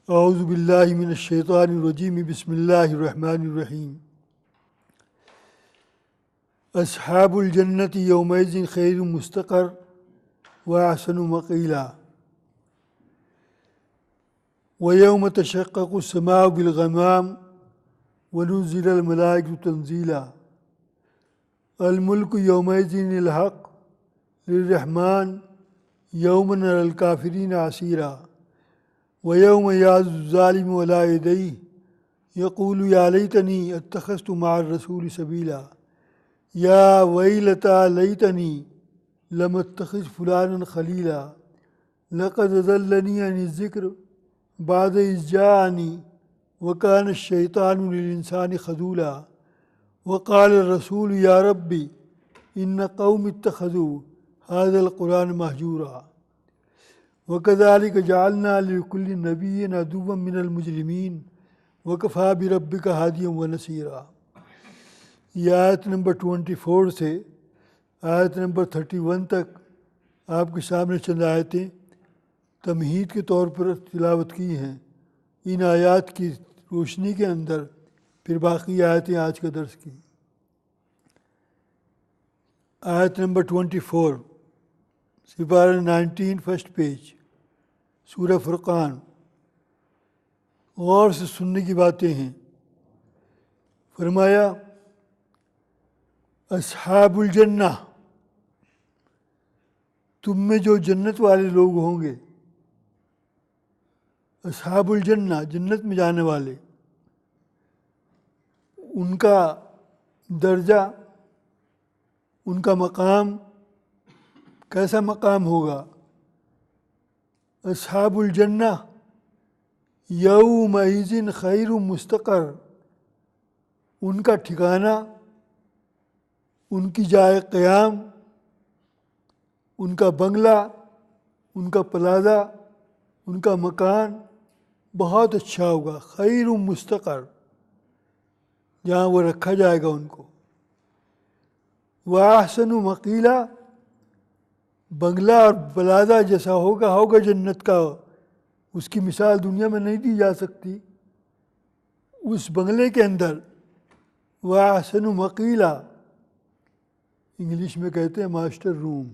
اعوذ باللہ من الشیطان الرجیم بسم اللہ الرحمن الرحیم اصحاب الجنت یومئذ خیر مستقر واحسن مقیلا ویوم تشقق السماء بالغمام ونزل الملائکۃ تنزیلا الملک یومئذ الحق للرحمن یوم نری الکافرین عسیرا وَيَوْمَ يَعْضُ الظَّالِمُ عَلَىٰ يَدَيْهِ يَقُولُ يَا لَيْتَنِي اتَّخَذْتُ مَعَ الرَّسُولِ سَبِيلًا يَا وَيْلَتَىٰ لَيْتَنِي لَمْ أَتَّخِذْ فُلَانًا خَلِيلًا لَقَدْ أَضَلَّنِي عَنِ الذِّكْرِ بَعْدَ إِذْ جَاءَنِي وَكَانَ الشَّيْطَانُ لِلْإِنسَانِ خَذُولًا وَقَالَ الرَّسُولُ يَا رَبِّ إِنَّ قَوْمِي اتَّخَذُوا هَٰذَا الْقُرْآنَ مَهْجُورًا وَكَذَٰلِكَ جَعَلْنَا لِكُلِّ نَبِيٍّ عَدُوًّا مِّنَ الْمُجْرِمِينَ وَكَفَىٰ بِرَبِّكَ هَادِيًا وَنَصِيرًا۔ یہ آیت نمبر 24 سے آیت نمبر 31 تک آپ کے سامنے چند آیتیں تمہید کے طور پر تلاوت کی ہیں۔ ان آیات کی روشنی کے اندر پھر باقی آیتیں آج کا درس کی۔ آیت نمبر 24 سپارہ 19 فرسٹ پیج سورہ فرقان۔ غور سے سننے کی باتیں ہیں۔ فرمایا اصحاب الجنہ، تم میں جو جنت والے لوگ ہوں گے، اصحاب الجنہ جنت میں جانے والے، ان کا درجہ، ان کا مقام کیسا مقام ہوگا؟ اصحاب الجنہ یومئذ خیر مستقر، ان کا ٹھکانہ، ان کی جائے قیام، ان کا بنگلہ، ان کا پلازہ، ان کا مکان بہت اچھا ہوگا، خیر مستقر، جہاں وہ رکھا جائے گا ان کو۔ واحسن مقیلا، بنگلہ اور پلازہ جیسا ہوگا جنت کا، اس کی مثال دنیا میں نہیں دی جا سکتی۔ اس بنگلے کے اندر واحسن مقیلا، انگلش میں کہتے ہیں ماسٹر روم،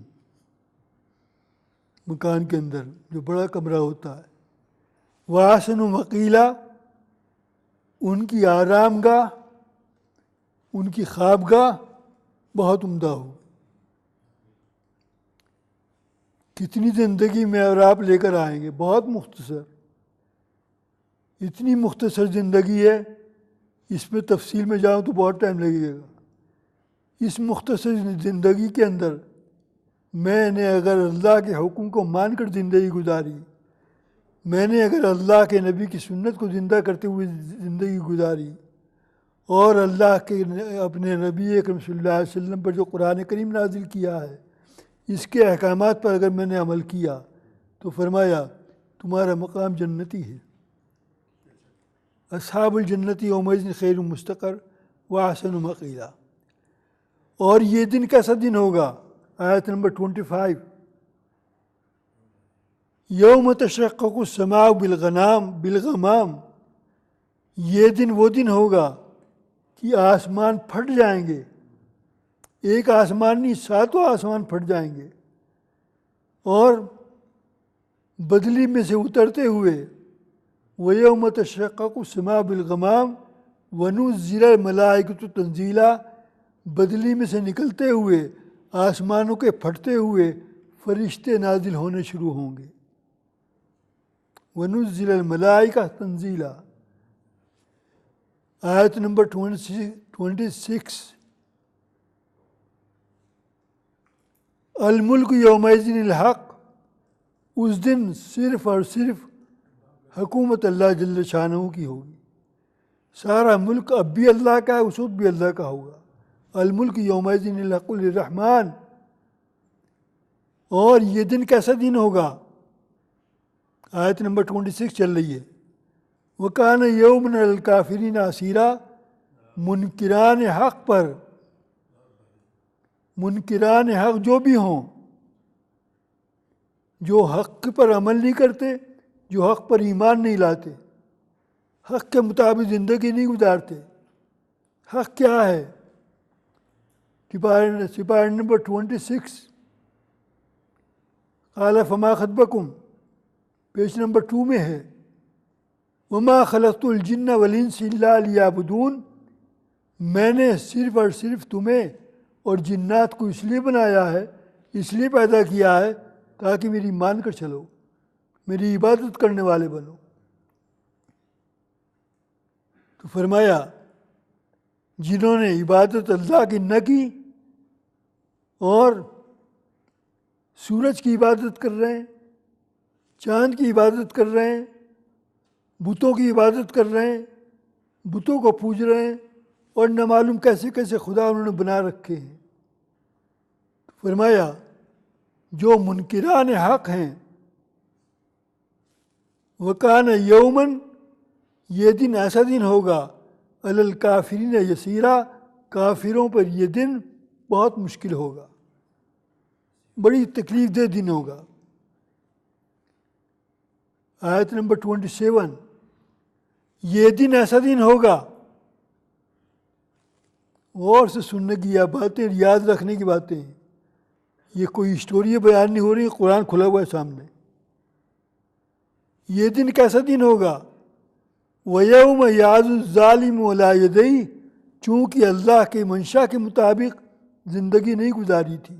مکان کے اندر جو بڑا کمرہ ہوتا ہے۔ واحسن مقیلا، ان کی آرام گاہ، ان کی خوابگاہ بہت عمدہ ہو۔ کتنی زندگی میں اور آپ لے کر آئیں گے، بہت مختصر، اتنی مختصر زندگی ہے، اس میں تفصیل میں جاؤں تو بہت ٹائم لگے گا۔ اس مختصر زندگی کے اندر میں نے اگر اللہ کے حکم کو مان کر زندگی گزاری، میں نے اگر اللہ کے نبی کی سنت کو زندہ کرتے ہوئے زندگی گزاری، اور اللہ کے اپنے نبی اکرم صلی اللہ علیہ وسلم پر جو قرآن کریم نازل کیا ہے، اس کے احکامات پر اگر میں نے عمل کیا، تو فرمایا تمہارا مقام جنتی ہے۔ اصحاب الجنت یومئذ خیر مستقر واحسن مقیلا۔ اور یہ دن کیسا دن ہوگا؟ آیت نمبر 25 یوم تشقق السماء بالغمام، یہ دن وہ دن ہوگا کہ آسمان پھٹ جائیں گے، ایک آسمان نہیں، ساتوں آسمان پھٹ جائیں گے، اور بدلی میں سے اترتے ہوئے وَيَوْمَ تَشَقَّقُ السَّمَاءُ بِالْغَمَامِ وَنُزِّلَ الْمَلَائِكَةُ تَنزِيلًا، بدلی میں سے نکلتے ہوئے، آسمانوں کے پھٹتے ہوئے فرشتے نازل ہونے شروع ہوں گے۔ وَنُزِّلَ الْمَلَائِكَةُ تَنزِيلًا۔ آیت نمبر 26 الملک یومئذ الحق، اس دن صرف اور صرف حکومت اللہ جل شانہ کی ہوگی۔ سارا ملک اب بھی اللہ کا ہے، اس وقت بھی اللہ کا ہوگا۔ الملک یومئذ الحق للرحمن۔ اور یہ دن کیسا دن ہوگا؟ آیت نمبر 26 چل رہی ہے۔ وَكَانَ يَوْمٌ عَلَى الْكَافِرِينَ عَسِيرًا، منکران حق پر، منکران حق جو بھی ہوں، جو حق پر عمل نہیں کرتے، جو حق پر ایمان نہیں لاتے، حق کے مطابق زندگی نہیں گزارتے۔ حق کیا ہے؟ سپارہ نمبر 26 قال فما خطبکم پیج نمبر 2 میں ہے، وما خلقت الجن والانس الا لیعبدون، میں نے صرف اور صرف تمہیں اور جنات کو اس لیے بنایا ہے، اس لیے پیدا کیا ہے تاکہ میری مان کر چلو، میری عبادت کرنے والے بنو۔ تو فرمایا جنہوں نے عبادت اللہ کی نہ کی اور سورج کی عبادت کر رہے ہیں، چاند کی عبادت کر رہے ہیں، بتوں کی عبادت کر رہے ہیں، بتوں کو پوج رہے ہیں، اور نہ معلوم کیسے کیسے خدا انہوں نے بنا رکھے ہیں۔ فرمایا جو منکران حق ہیں، وکان یومن، یہ دن ایسا دن ہوگا، علی الکافرین یسیرا، کافروں پر یہ دن بہت مشکل ہوگا، بڑی تکلیف دہ دن ہوگا۔ آیت نمبر 27، یہ دن ایسا دن ہوگا، غور سے سننے کی یہ باتیں، یاد رکھنے کی باتیں ہیں، یہ کوئی اسٹوری بیان نہیں ہو رہی، قرآن کھلا ہوا ہے سامنے۔ یہ دن کیسا دن ہوگا؟ وَيَوْمَ يَعْضُ الظَّالِمُ عَلَىٰ يَدَيْهِ، چونکہ اللہ کے منشا کے مطابق زندگی نہیں گزاری تھی۔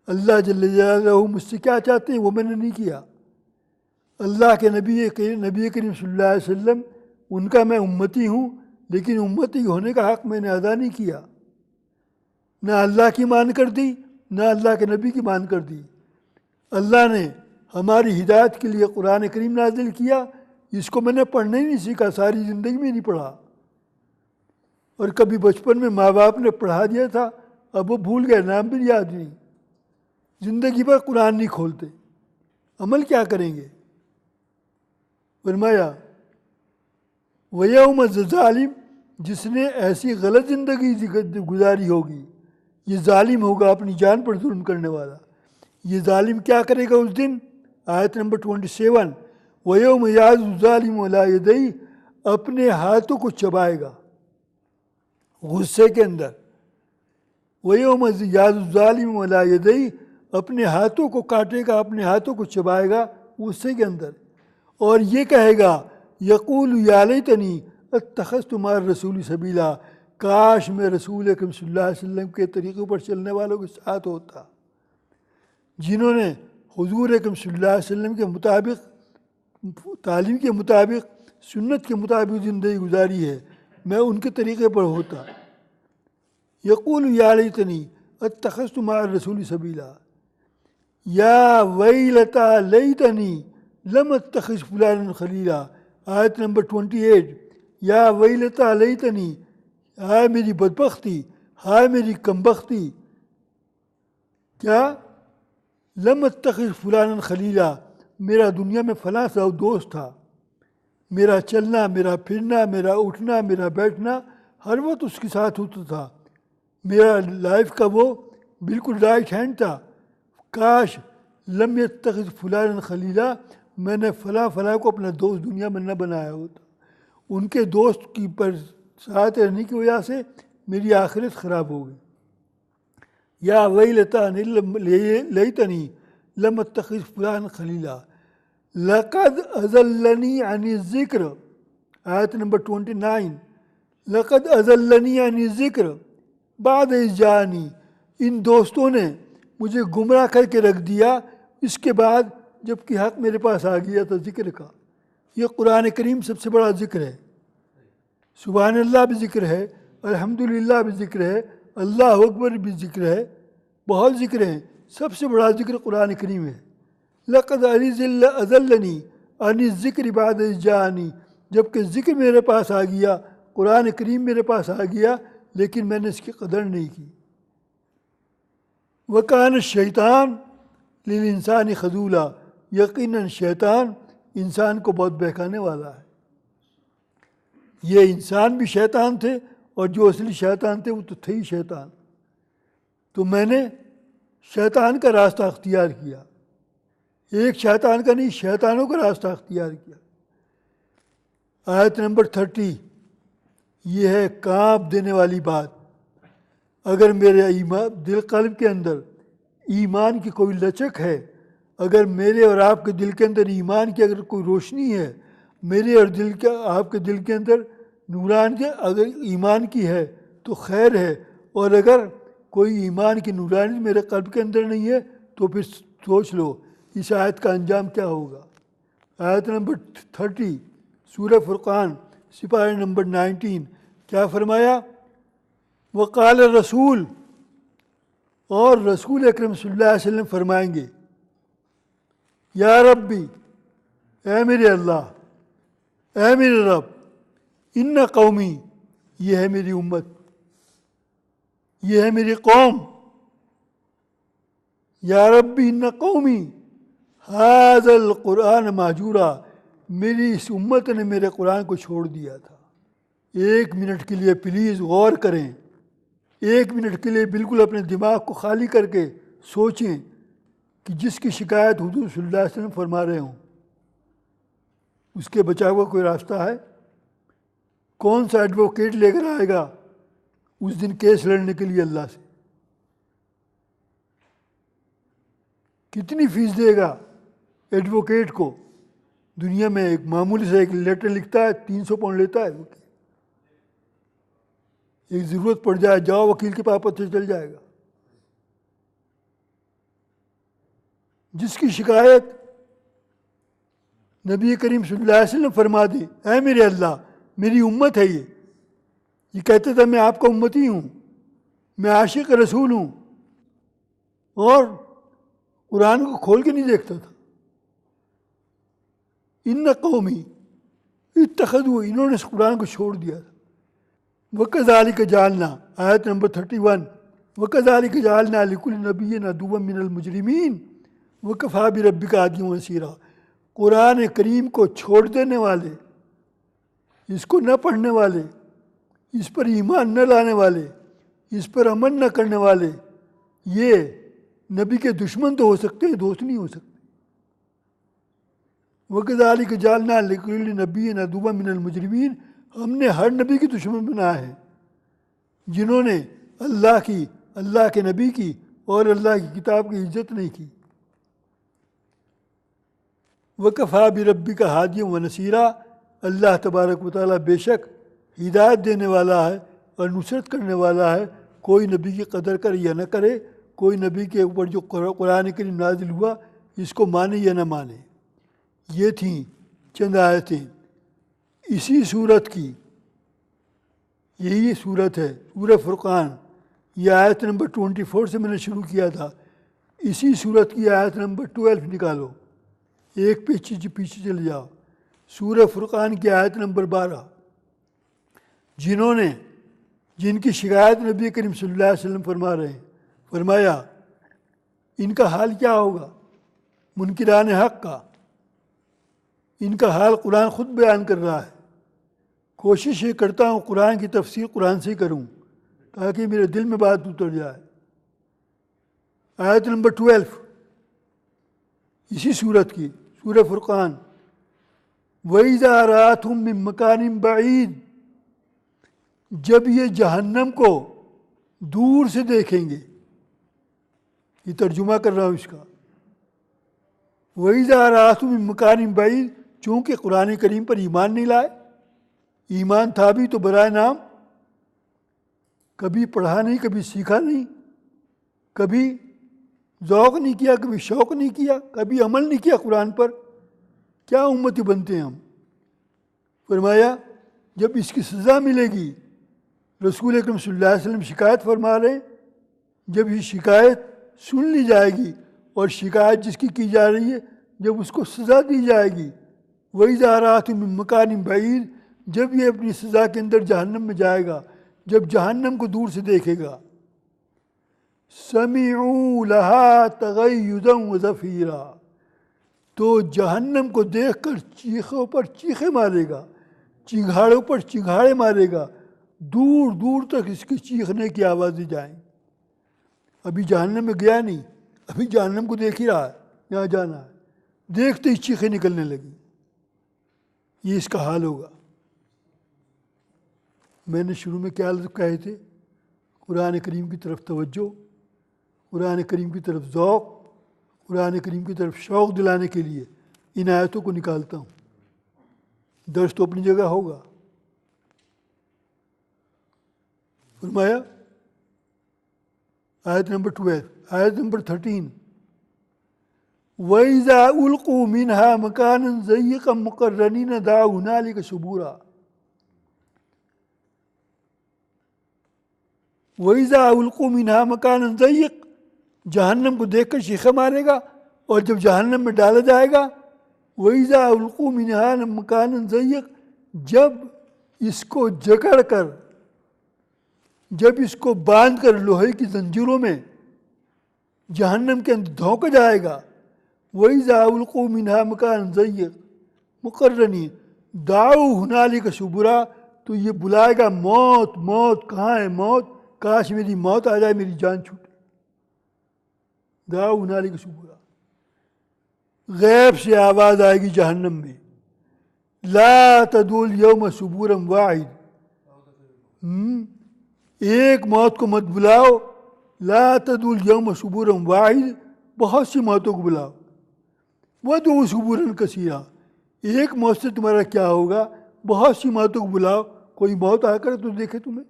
اللہ جل جلالہ مجھ سے کیا چاہتے ہیں وہ میں نے نہیں کیا۔ اللہ کے نبی کریم صلی اللہ علیہ وسلم، ان کا میں امتی ہوں، لیکن امتی ہونے کا حق میں نے ادا نہیں کیا، نہ اللہ کی مان کر دی، نہ اللہ کے نبی کی مان کر دی۔ اللہ نے ہماری ہدایت کے لیے قرآن کریم نازل کیا، اس کو میں نے پڑھنا ہی نہیں سیکھا، ساری زندگی میں نہیں پڑھا، اور کبھی بچپن میں ماں باپ نے پڑھا دیا تھا، اب وہ بھول گئے، نام بھی یاد نہیں، زندگی بھر قرآن نہیں کھولتے، عمل کیا کریں گے؟ فرمایا وَيَوْمَ ظالم، جس نے ایسی غلط زندگی گزاری ہوگی، یہ ظالم ہوگا، اپنی جان پر ظلم کرنے والا۔ یہ ظالم کیا کرے گا اس دن؟ آیت نمبر 27، وَيَوْمَ يَعْضُ الظَّالِمُ عَلَىٰ يَدَيْهِ، اپنے ہاتھوں کو چبائے گا غصے کے اندر۔ وَيَوْمَ يَعْضُ الظَّالِمُ عَلَىٰ يَدَيْهِ، اپنے ہاتھوں کو کاٹے گا، اپنے ہاتھوں کو چبائے گا غصے کے اندر، اور یہ کہے گا یقول یا لیتنی اتخذت مع الرسول سبیلا، کاش میں رسول اکرم صلی اللہ علیہ وسلم کے طریقوں پر چلنے والوں کے ساتھ ہوتا، جنہوں نے حضور اکرم صلی اللہ علیہ وسلم کے مطابق، تعلیم کے مطابق، سنت کے مطابق زندگی گزاری ہے، میں ان کے طریقے پر ہوتا۔ یقول یا لیتنی اتخذت مع الرسول سبیلا، یا ویلتا لیتنی لم اتخذ فلانا خلیلا، آیت نمبر 28، یا ویلتا لیتنی، ہائے میری بدبختی، ہائے میری کمبختی، کیا؟ لم اتخذ فلانا خلیلا، میرا دنیا میں فلاں سا دوست تھا، میرا چلنا، میرا پھرنا، میرا اٹھنا، میرا بیٹھنا ہر وقت اس کے ساتھ ہوتا تھا، میرا لائف کا وہ بالکل رائٹ ہینڈ تھا، کاش لم یتخذ فلانا خلیلا، میں نے فلاں کو اپنا دوست دنیا میں نہ بنایا ہوتا، ان کے دوست کی پر ساتھ رہنے کی وجہ سے میری آخرت خراب ہو گئی۔ یا ویلتا لیتنی لم اتخذ فلانا خلیلا لقد اضلنی عن الذکر، آیت نمبر 29، لقد اضلنی عن الذکر بعد اذ جاءنی، ان دوستوں نے مجھے گمراہ کر کے رکھ دیا اس کے بعد جب کہ حق میرے پاس آ گیا تھا ذکر کا۔ یہ قرآن کریم سب سے بڑا ذکر ہے، سبحان اللہ بھی ذکر ہے، الحمدللہ بھی ذکر ہے، اللہ اکبر بھی ذکر ہے، بہت ذکر ہیں، سب سے بڑا ذکر قرآن کریم ہے۔ لقد اضلنی عن الذکر بعد اذ جاءنی، جب کہ ذکر میرے پاس آ گیا، قرآن کریم میرے پاس آ گیا، لیکن میں نے اس کی قدر نہیں کی۔ وَكَانَ الشَّيْطَانُ لِلْإِنسَانِ خَذُولًا، یقیناً شیطان انسان کو بہت بہکانے والا ہے۔ یہ انسان بھی شیطان تھے، اور جو اصلی شیطان تھے وہ تو تھے ہی شیطان، تو میں نے شیطان کا راستہ اختیار کیا، ایک شیطان کا نہیں، شیطانوں کا راستہ اختیار کیا۔ آیت نمبر 30، یہ ہے کانپ دینے والی بات۔ اگر میرے ایمان دل قلب کے اندر ایمان کی کوئی لچک ہے، اگر میرے اور آپ کے دل کے اندر ایمان کی اگر کوئی روشنی ہے، میرے اور آپ کے دل کے اندر نوران کے اگر ایمان کی ہے تو خیر ہے، اور اگر کوئی ایمان کی نورانی میرے قلب کے اندر نہیں ہے تو پھر سوچ لو اس آیت کا انجام کیا ہوگا۔ آیت نمبر 30 سورہ فرقان سپارہ نمبر 19، کیا فرمایا؟ وقال رسول، اور رسول اکرم صلی اللہ علیہ وسلم فرمائیں گے، یا ربی، اے میرے اللہ، اے میرے رب، ان قومی، یہ ہے میری امت، یہ ہے میری قوم، یا ربی ان قومی ھذا القرآن مہجورا، میری اس امت نے میرے قرآن کو چھوڑ دیا تھا۔ ایک منٹ کے لیے پلیز غور کریں، ایک منٹ کے لیے بالکل اپنے دماغ کو خالی کر کے سوچیں کہ جس کی شکایت حضور صلی اللہ علیہ وسلم فرما رہے ہوں، اس کے بچاؤ کا کوئی راستہ ہے؟ کون سا ایڈوکیٹ لے کر آئے گا اس دن کیس لڑنے کے لیے اللہ سے؟ کتنی فیس دے گا ایڈوکیٹ کو؟ دنیا میں ایک معمولی سے ایک لیٹر لکھتا ہے، 300 پاؤنڈ لیتا ہے۔ ایک ضرورت پڑ جائے جاؤ وکیل کے پاس، پتہ چل جائے گا۔ جس کی شکایت نبی کریم صلی اللہ علیہ وسلم فرما دے، اے میرے اللہ، میری امت ہے یہ کہتا تھا میں آپ کا امتی ہوں، میں عاشق رسول ہوں، اور قرآن کو کھول کے نہیں دیکھتا تھا۔ ان قومی اتخذوا، انہوں نے اس قرآن کو چھوڑ دیا تھا۔ وَكَذَلِكَ جَعَلْنَا، آیت نمبر 31، وَكَذَلِكَ جَعَلْنَا لِكُلِّ نَبِيٍّ عَدُوًّا مِّنَ الْمُجْرِمِينَ وَكَفَىٰ بِرَبِّكَ هَادِيًا وَنَصِيرًا۔ قرآن کریم کو چھوڑ دینے والے، اس کو نہ پڑھنے والے، اس پر ایمان نہ لانے والے، اس پر عمل نہ کرنے والے، یہ نبی کے دشمن تو ہو سکتے ہیں، دوست نہیں ہو سکتے۔ وَكَذَلِكَ جَعَلْنَا لِكُلِّ نَبِيٍّ عَدُوًّا مِّنَ الْمُجْرِمِينَ، ہم نے ہر نبی کی دشمن بنایا ہے جنہوں نے اللہ کی، اللہ کے نبی کی اور اللہ کی کتاب کی عزت نہیں کی۔ وَكَفَىٰ بِرَبِّكَ هَادِيًا وَنَصِيرًا، اللہ تبارک و تعالیٰ بے شک ہدایت دینے والا ہے اور نصرت کرنے والا ہے۔ کوئی نبی کی قدر کرے یا نہ کرے، کوئی نبی کے اوپر جو قرآن کریم نازل ہوا اس کو مانے یا نہ مانے۔ یہ تھیں چند آیتیں اسی صورت کی، یہی صورت ہے سورہ فرقان۔ یہ آیت نمبر 24 سے میں نے شروع کیا تھا، اسی صورت کی آیت نمبر 12 نکالو، ایک پیچھے چل جاؤ، سورہ فرقان کی آیت نمبر 12۔ جن کی شکایت نبی کریم صلی اللہ علیہ وسلم فرما رہے ہیں، فرمایا ان کا حال کیا ہوگا؟ منکران حق کا، ان کا حال قرآن خود بیان کر رہا ہے۔ کوشش یہ کرتا ہوں قرآن کی تفسیر قرآن سے کروں تاکہ میرے دل میں بات اتر جائے۔ آیت نمبر 12 اسی صورت کی، سورہ فرقان۔ وَإِذَا رَأَتْهُم مِّن مَّكَانٍ بَعِيدٍ، جب یہ جہنم کو دور سے دیکھیں گے، یہ ترجمہ کر رہا ہوں اس کا۔ وَإِذَا رَأَتْهُم مِّن مَّكَانٍ بَعِيدٍ، چونکہ قرآن کریم پر ایمان نہیں لائے، ایمان تھا بھی تو برائے نام، کبھی پڑھا نہیں، کبھی سیکھا نہیں، کبھی ذوق نہیں کیا، کبھی شوق نہیں کیا، کبھی عمل نہیں کیا قرآن پر، کیا امتی بنتے ہیں ہم؟ فرمایا جب اس کی سزا ملے گی، رسول اکرم صلی اللہ علیہ وسلم شکایت فرما رہے ہیں، جب یہ شکایت سن لی جائے گی اور شکایت جس کی جا رہی ہے جب اس کو سزا دی جائے گی، وَإِذَا رَأَتْهُم مِّن مَّكَانٍ بَعِيدٍ، جب یہ اپنی سزا کے اندر جہنم میں جائے گا، جب جہنم کو دور سے دیکھے گا، سَمِعُوا لَهَا تَغَيُّظًا وَزَفِيرًا، تو جہنم کو دیکھ کر چیخوں پر چیخیں مارے گا، چنگھاڑوں پر چنگھاڑے مارے گا، دور دور تک اس کی چیخنے کی آوازیں جائیں۔ ابھی جہنم میں گیا نہیں، ابھی جہنم کو دیکھ ہی رہا ہے، یہاں جانا ہے، دیکھتے ہی چیخیں نکلنے لگی. یہ اس کا حال ہوگا. میں نے شروع میں کیا کہے تھے؟ قرآن کریم کی طرف توجہ، قرآن کریم کی طرف ذوق، قرآن کریم کی طرف شوق دلانے کے لیے ان آیتوں کو نکالتا ہوں. درس تو اپنی جگہ ہوگا. فرمایا آیت نمبر 12، آیت نمبر 13، وَإِذَا أُلْقُوا مِنْهَا مَكَانًا ضَيِّقًا مُقَرَّنِينَ دَعَوْا هُنَالِكَ ثُبُورًا. وَإِذَا أُلْقُوا مِنْهَا مَكَانًا ضَيِّقًا، جہنم کو دیکھ کر شیخہ مارے گا، اور جب جہنم میں ڈالا جائے گا، وَإِذَا أُلْقُوا مِنْهَا مَكَانًا ضَيِّقًا، جب اس کو جکڑ کر، جب اس کو باندھ کر لوہے کی زنجیروں میں جہنم کے اندر دھونکا جائے گا، وَإِذَا أُلْقُوا مِنْهَا مَكَانًا ضَيِّقًا مُقَرَّنِينَ دَعَوْا هُنَالِكَ ثُبُورًا، تو یہ بلائے گا موت، موت کہاں ہے موت؟ کاش میری موت آ جائے، میری جان چھوٹے. دعوا هنالك ثبورا. غیب سے آواز آئے گی جہنم میں، لا تدعوا اليوم ثبورا واحد، ایک موت کو مت بلاؤ، لا تدعوا اليوم ثبورا واحد، بہت سی موتوں کو بلاؤ. وادعوا ثبورا کثیرا، ایک موت سے تمہارا کیا ہوگا؟ بہت سی موتوں کو بلاؤ. کوئی موت آ کر تو دیکھے تمہیں.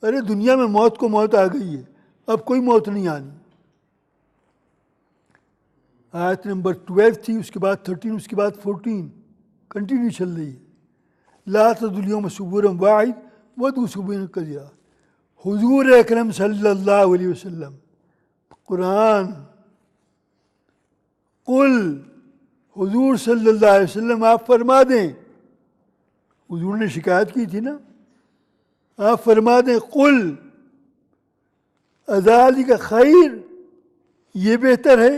ارے دنیا میں موت کو موت آ گئی ہے، اب کوئی موت نہیں آنی. آیت نمبر 12 تھی، اس کے بعد 13، اس کے بعد 14 کنٹینیو چل رہی ہے. لا تدعوا اليوم ثبورا واحد وادعوا ثبورا کثیرا. حضور اکرم صلی اللہ علیہ وسلم، قرآن، قل، حضور صلی اللہ علیہ وسلم آپ فرما دیں. حضور نے شکایت کی تھی نا، آپ فرما دیں قل اذالک خیر، یہ بہتر ہے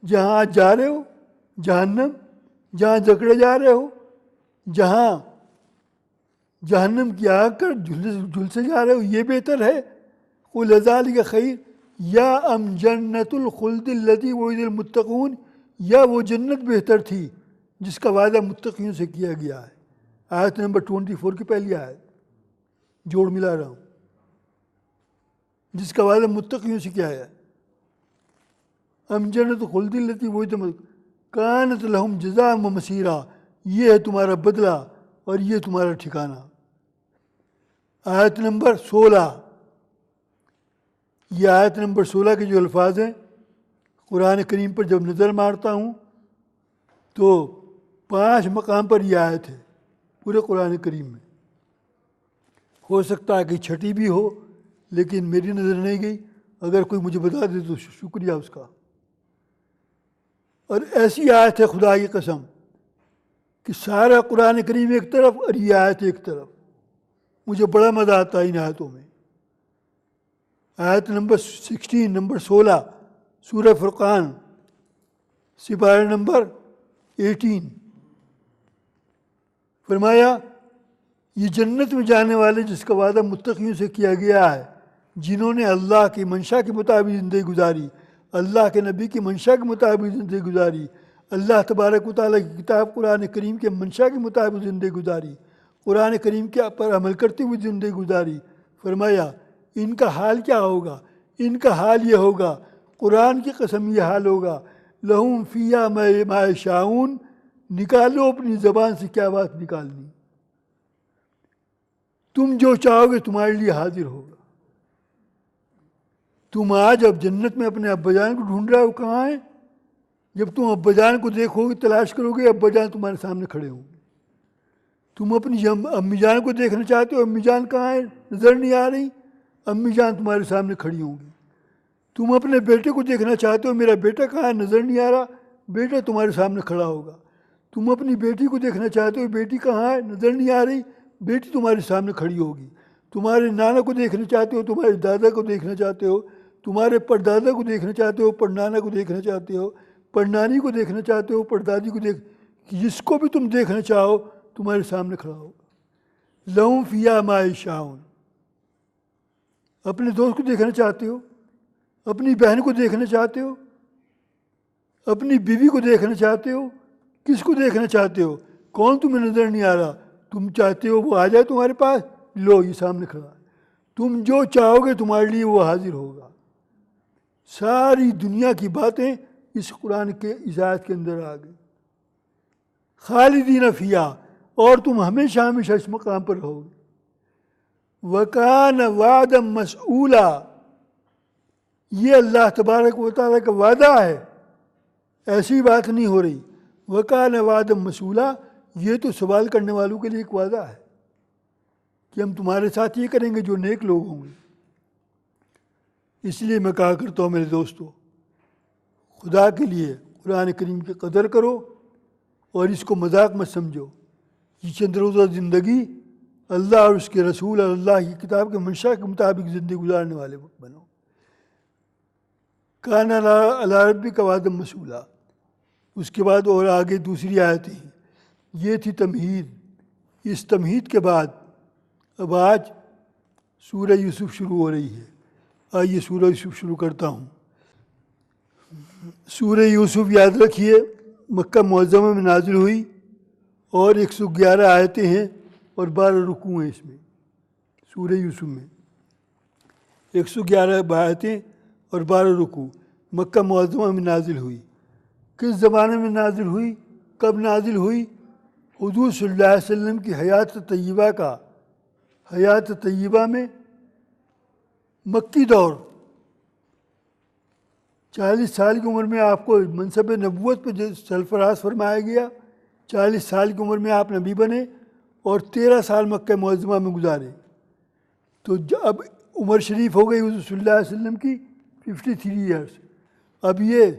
جہاں آج جا رہے ہو جہنم، جہاں جکڑے جا رہے ہو، جہاں جہنم کی آگ کر جھلسے جا رہے ہو، یہ بہتر ہے؟ قل اذالک خیر یا ام جنت الخلد التی وعد المتقون، یا وہ جنت بہتر تھی جس کا وعدہ متقیوں سے کیا گیا ہے. آیت نمبر 24 کی پہلی آیت جوڑ ملا رہا ہوں، جس کا وعدہ متقیوں سے کیا ہے. ام جنت الخلد التی وعد المتقون کانت لہم جزاء و مصیرا، یہ ہے تمہارا بدلہ اور یہ تمہارا ٹھکانہ. آیت نمبر 16، یہ آیت نمبر 16 کے جو الفاظ ہیں، قرآن کریم پر جب نظر مارتا ہوں تو 5 مقام پر یہ آیت ہے پورے قرآن کریم میں. ہو سکتا ہے کہ چھٹی بھی ہو، لیکن میری نظر نہیں گئی. اگر کوئی مجھے بتا دے تو شکریہ اس کا. اور ایسی آیت ہے خدا کی قسم کہ سارا قرآن کریم ایک طرف اور یہ آیت ایک طرف. مجھے بڑا مزہ آتا ہے ان آیتوں میں. آیت نمبر 16، نمبر 16، سورہ فرقان، سپارہ نمبر 18. فرمایا یہ جنت میں جانے والے جس کا وعدہ متقیوں سے کیا گیا ہے، جنہوں نے اللہ کی منشا کے مطابق زندگی گزاری، اللہ کے نبی کی منشا کے مطابق زندگی گزاری، اللہ تبارک و تعالیٰ کی کتاب قرآن کریم کے منشا کے مطابق زندگی گزاری، قرآن کریم کے پر عمل کرتے ہوئے زندگی گزاری. فرمایا ان کا حال کیا ہوگا؟ ان کا حال یہ ہوگا، قرآن کی قسم یہ حال ہوگا، لہم فیہا ما یشاؤون، نکالو اپنی زبان سے کیا بات نکالنی، تم جو چاہو گے تمہارے لیے حاضر ہوگا. تم آج اب جنت میں اپنے ابا جان کو ڈھونڈ رہے ہو، کہاں ہیں؟ جب تم ابا جان کو دیکھو گے، تلاش کرو گے، ابا جان تمہارے سامنے کھڑے ہوں گے. تم اپنی امی جان کو دیکھنا چاہتے ہو، امی جان کہاں ہیں؟ نظر نہیں آ رہی، امی جان تمہارے سامنے کھڑی ہوں گی. تم اپنے بیٹے کو دیکھنا چاہتے ہو، میرا بیٹا کہاں ہے؟ نظر نہیں آ رہا، بیٹا تمہارے سامنے کھڑا ہوگا. تم اپنی بیٹی کو دیکھنا چاہتے ہو، بیٹی کہاں ہے؟ نظر نہیں آ رہی، بیٹی تمہارے سامنے کھڑی ہوگی. تمہارے نانا کو دیکھنا چاہتے ہو، تمہارے دادا کو دیکھنا چاہتے ہو، تمہارے پردادا کو دیکھنا چاہتے ہو، پڑنانا کو دیکھنا چاہتے ہو، پڑنانی کو دیکھنا چاہتے ہو، پردادی کو جس کو بھی تم دیکھنا چاہو تمہارے سامنے کھڑا ہوگا. لہم فیہا ما یشاؤون. اپنے دوست کو دیکھنا چاہتے ہو، اپنی بہن کو دیکھنا چاہتے ہو، اپنی بیوی کو دیکھنا چاہتے ہو؟ کس کو دیکھنا چاہتے ہو؟ کون تمہیں نظر نہیں آ رہا؟ تم چاہتے ہو وہ آ جائے تمہارے پاس؟ لو یہ سامنے کھڑا ہے، تم جو چاہو گے تمہارے لیے وہ حاضر ہوگا۔ ساری دنیا کی باتیں اس قرآن کے اس آیت کے اندر آ گئی۔ خالدین فیہا، اور تم ہمیشہ ہمیشہ اس مقام پر رہو گے۔ وَكَانَ وَعْدًا مَسْئُولًا، یہ اللہ تبارک و تعالیٰ کا وعدہ ہے، ایسی بات نہیں ہو رہی۔ وَكَانَ وَعْدًا مَسْئُولًا، یہ تو سوال کرنے والوں کے لیے ایک وعدہ ہے کہ ہم تمہارے ساتھ یہ کریں گے جو نیک لوگ ہوں گے۔ اس لیے میں کہا کرتا ہوں میرے دوستو، خدا کے لیے قرآن کریم کی قدر کرو اور اس کو مذاق مت سمجھو۔ یہ چند روزہ زندگی اللہ اور اس کے رسول اور اللہ کی کتاب کے منشا کے مطابق زندگی گزارنے والے بنو۔ کان علی ربک وعدا مسئولا، اس کے بعد اور آگے دوسری آیتیں ہیں۔ یہ تھی تمہید۔ اس تمہید کے بعد اب آج سورہ یوسف شروع ہو رہی ہے۔ آئیے سورہ یوسف شروع کرتا ہوں۔ سورہ یوسف یاد رکھیے مکہ معظمہ میں نازل ہوئی اور 111 آیتیں ہیں اور 12 رکوع ہیں اس میں۔ سورہ یوسف میں 111 آیتیں اور 12 رکوع، مکہ معظمہ میں نازل ہوئی۔ کس زمانے میں نازل ہوئی؟ کب نازل ہوئی؟ حضور صلی اللہ علیہ وسلم کی حیات طیبہ کا، حیات طیبہ میں مکی دور، 40 سال کی عمر میں آپ کو منصب نبوت پہ سرفراز فرمایا گیا۔ 40 سال کی عمر میں آپ نبی بنے اور 13 سال مکہ معظمہ میں گزارے۔ تو اب عمر شریف ہو گئی حضور صلی اللہ علیہ وسلم کی 53 ایئرس۔ اب یہ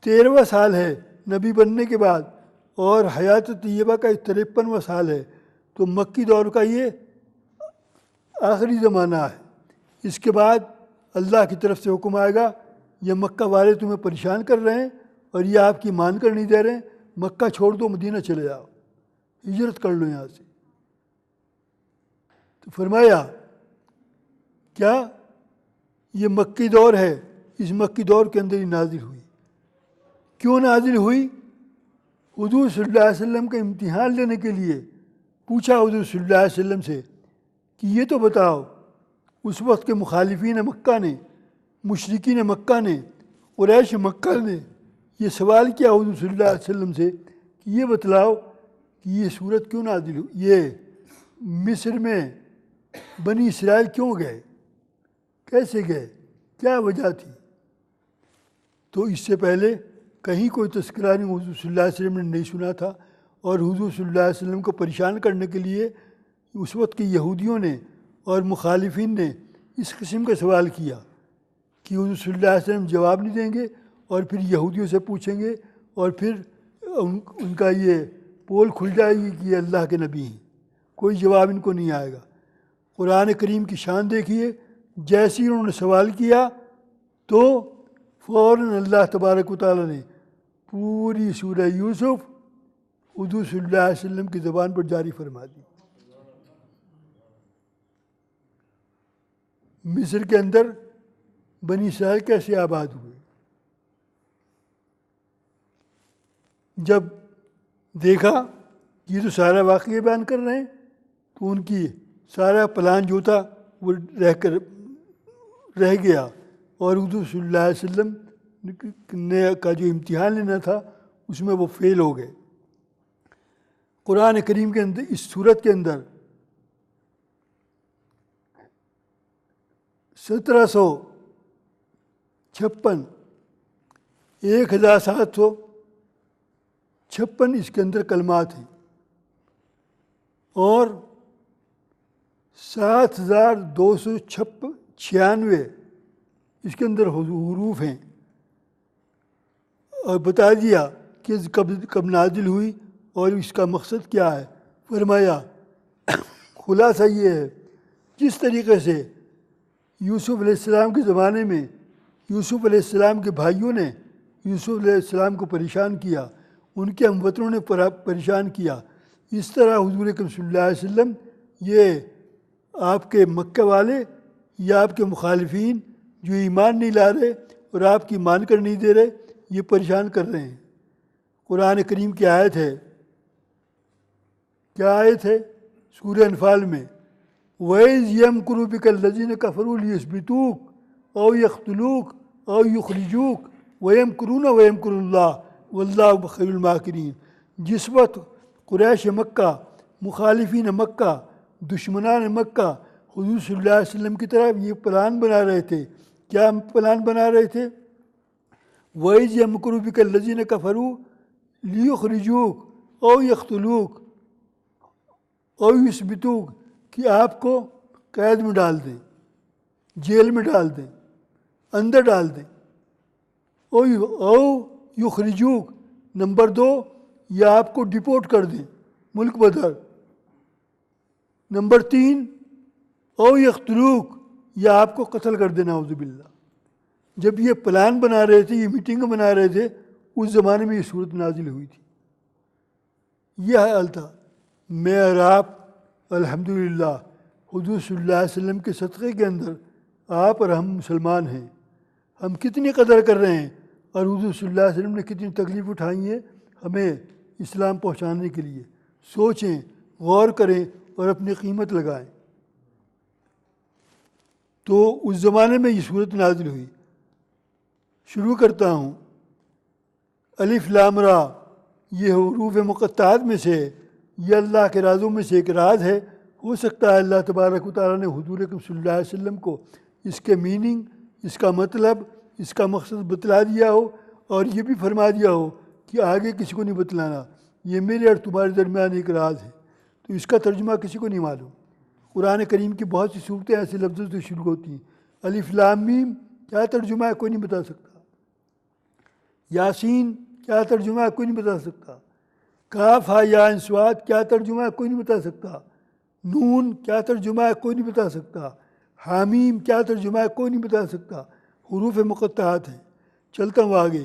13واں سال ہے نبی بننے کے بعد اور حیات طیبہ کا 53واں سال ہے۔ تو مکی دور کا یہ آخری زمانہ ہے۔ اس کے بعد اللہ کی طرف سے حکم آئے گا، یہ مکہ والے تمہیں پریشان کر رہے ہیں اور یہ آپ کی مان کر نہیں دے رہے ہیں، مکہ چھوڑ دو، مدینہ چلے جاؤ، ہجرت کر لو یہاں سے۔ تو فرمایا کیا یہ مکی دور ہے، اس مکی دور کے اندر ہی نازل ہوئی۔ کیوں نازل ہوئی؟ حضور صلی اللہ علیہ وسلم کا امتحان لینے کے لیے پوچھا حضور صلی اللہ علیہ وسلم سے کہ یہ تو بتاؤ، اس وقت کے مخالفین مکہ نے، مشرکین مکہ نے، قریش مکہ نے یہ سوال کیا حضور صلی اللہ علیہ وسلم سے کہ یہ بتلاؤ کہ یہ صورت کیوں نازل ہوئی، یہ مصر میں بنی اسرائیل کیوں گئے، کیسے گئے، کیا وجہ تھی؟ تو اس سے پہلے کہیں کوئی تذکرہ نہیں حضور صلی اللہ علیہ وسلم نے نہیں سنا تھا، اور حضور صلی اللہ علیہ وسلم کو پریشان کرنے کے لیے اس وقت کے یہودیوں نے اور مخالفین نے اس قسم کا سوال کیا کہ حضور صلی اللہ علیہ وسلم جواب نہیں دیں گے اور پھر یہودیوں سے پوچھیں گے اور پھر ان کا یہ پول کھل جائے گی کہ یہ اللہ کے نبی ہیں، کوئی جواب ان کو نہیں آئے گا۔ قرآن کریم کی شان دیکھیے، جیسے انہوں نے سوال کیا تو فوراً اللہ تبارک و تعالیٰ نے پوری سورہ یوسف حضور صلی اللہ علیہ وسلم کی زبان پر جاری فرما دی۔ مصر کے اندر بنی اسرائیل کیسے آباد ہوئے، جب دیکھا یہ تو سارا واقعہ بیان کر رہے ہیں تو ان کی سارا پلان جو تھا وہ رہ گیا، اور حضور صلی اللہ علیہ وسلم نے کا جو امتحان لینا تھا اس میں وہ فیل ہو گئے۔ قرآن کریم کے اندر اس صورت کے اندر 1756 1756 اس کے اندر کلمات ہیں اور 7296 اس کے اندر حروف ہیں، اور بتا دیا کہ کب نازل ہوئی اور اس کا مقصد کیا ہے۔ فرمایا خلاصہ یہ ہے، جس طریقے سے یوسف علیہ السلام کے زمانے میں یوسف علیہ السلام کے بھائیوں نے یوسف علیہ السلام کو پریشان کیا، ان کے ہم وطنوں نے پریشان کیا، اس طرح حضور اکرم صلی اللہ علیہ وسلم یہ آپ کے مکہ والے یا آپ کے مخالفین جو ایمان نہیں لا رہے اور آپ کی مان کر نہیں دے رہے، یہ پریشان کر رہے ہیں۔ قرآن کریم کی آیت ہے، کیا آیت ہے؟ سورہ انفال میں وَإِذْ يَمْكُرُ بِكَ الَّذِينَ كَفَرُوا لِيُثْبِتُوكَ أَوْ يَقْتُلُوكَ أَوْ يُخْرِجُوكَ وَيَمْكُرُونَ وَيَمْكُرُ اللَّهُ وَاللَّهُ خَيْرُ الْمَاكِرِينَ۔ جس وقت قریش مکہ، مخالفین مکہ، دشمنان مکہ حضور صلی اللہ علیہ وسلم کی طرف یہ پلان بنا رہے تھے، کیا پلان بنا رہے تھے؟ وَإِذْ يَمْكُرُ بِكَ الَّذِينَ كَفَرُوا لِيُخْرِجُوكَ أَوْ يَقْتُلُوكَ أَوْ يُثْبِتُوكَ کہ آپ کو قید میں ڈال دیں، جیل میں ڈال دیں، اندر ڈال دیں۔ او یخرجوک، نمبر 2، یا آپ کو ڈپورٹ کر دیں ملک بدر۔ نمبر 3، او یقتلوک، یا آپ کو قتل کر دینا، اعوذ باللہ۔ جب یہ پلان بنا رہے تھے، یہ میٹنگ بنا رہے تھے، اس زمانے میں یہ صورت نازل ہوئی تھی۔ یہ حال تھا۔ میں اور آپ الحمدللہ حضور صلی اللہ علیہ وسلم کے صدقے کے اندر آپ اور ہم مسلمان ہیں۔ ہم کتنی قدر کر رہے ہیں، اور حضور صلی اللہ علیہ وسلم نے کتنی تکلیف اٹھائی ہے ہمیں اسلام پہنچانے کے لیے۔ سوچیں، غور کریں اور اپنی قیمت لگائیں۔ تو اس زمانے میں یہ صورت نازل ہوئی۔ شروع کرتا ہوں۔ الف لام را، یہ حروف مقطعات میں سے، یہ اللہ کے رازوں میں سے ایک راز ہے۔ ہو سکتا ہے اللہ تبارک و تعالیٰ نے حضور اکرم صلی اللہ علیہ وسلم کو اس کے میننگ، اس کا مطلب، اس کا مقصد بتلا دیا ہو، اور یہ بھی فرما دیا ہو کہ آگے کسی کو نہیں بتلانا، یہ میرے اور تمہارے درمیان ایک راز ہے۔ تو اس کا ترجمہ کسی کو نہیں معلوم۔ قرآن کریم کی بہت سی صورتیں ایسے لفظوں سے شروع ہوتی ہیں۔ الف لام میم کیا ترجمہ ہے، کوئی نہیں بتا سکتا۔ یاسین کیا ترجمہ ہے، کوئی نہیں بتا سکتا۔ کاف ہا یا عین صاد کیا ترجمہ ہے، کوئی نہیں بتا سکتا۔ نون کیا ترجمہ ہے، کوئی نہیں بتا سکتا۔ حامیم کیا ترجمہ ہے، کوئی نہیں بتا سکتا۔ حروف مقطعات ہیں۔ چلتا ہوں آگے۔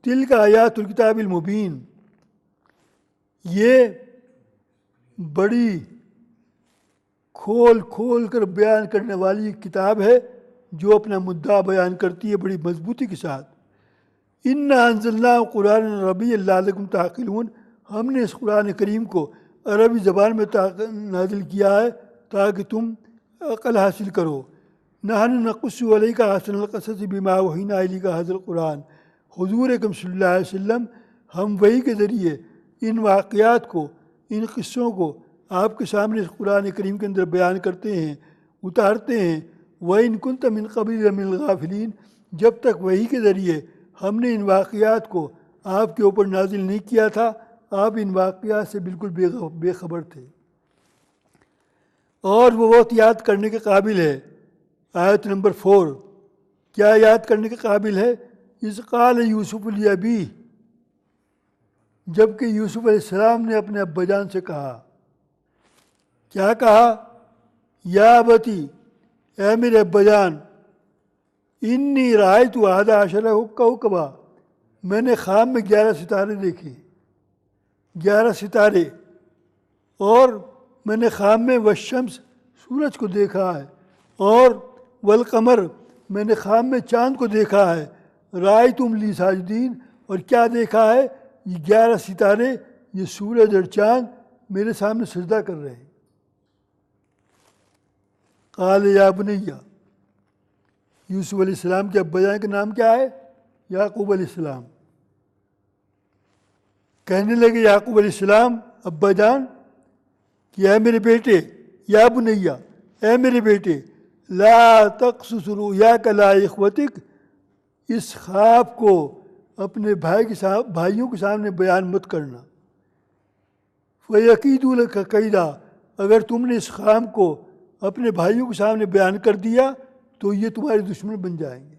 تلک آیات الکتاب المبین، یہ بڑی کھول کھول کر بیان کرنے والی ایک کتاب ہے جو اپنا مدعا بیان کرتی ہے بڑی مضبوطی کے ساتھ۔ انا انزلناہ قرآن عربی لعلکم تعقلون، ہم نے اس قرآن کریم کو عربی زبان میں نازل کیا ہے تاکہ تم عقل حاصل کرو۔ نحن نقص علیک احسن القصص بما اوحینا الیک ھذا القرآن، حضور اکرم صلی اللہ علیہ وسلم ہم وحی کے ذریعے ان واقعات کو، ان قصوں کو آپ کے سامنے اس قرآن کریم کے اندر بیان کرتے ہیں، اتارتے ہیں۔ وَإِن كُنْتَ مِن قَبْلِ لَمِنَ الْغَافِلِينَ، جب تک وحی کے ذریعے ہم نے ان واقعات کو آپ کے اوپر نازل نہیں کیا تھا، آپ ان واقعات سے بالکل بے خبر تھے، اور وہ بہت یاد کرنے کے قابل ہے۔ آیت نمبر 4 کیا یاد کرنے کے قابل ہے؟ اذ قال یوسف لابیہ، جب کہ یوسف علیہ السلام نے اپنے ابا جان سے کہا، کیا کہا؟ یا ابتی، اے میرے ابا جان، انی رأیت احد عشر کوکبا، میں نے خواب میں 11 ستارے دیکھے، 11 ستارے، اور میں نے خواب میں والشمس، سورج کو دیکھا ہے، اور والقمر، میں نے خواب میں چاند کو دیکھا ہے، رأیتم لی ساجدین، اور کیا دیکھا ہے؟ یہ 11 ستارے، یہ سورج اور چاند میرے سامنے سجدہ کر رہے ہیں۔ قال یا بنیہ، یوسف علیہ السلام کے ابا جان کا نام کیا ہے؟ یعقوب علیہ السلام۔ کہنے لگے یعقوب علیہ السلام ابا جان کہ اے میرے بیٹے، یا بنیہ، اے میرے بیٹے، لا تقصص رؤیاک علی اخوتک، اس خواب کو اپنے بھائیوں کے سامنے بیان مت کرنا۔ فَيَكِيدُوا لَكَ كَيْدًا، اگر تم نے اس خواب کو اپنے بھائیوں کے سامنے بیان کر دیا تو یہ تمہارے دشمن بن جائیں گے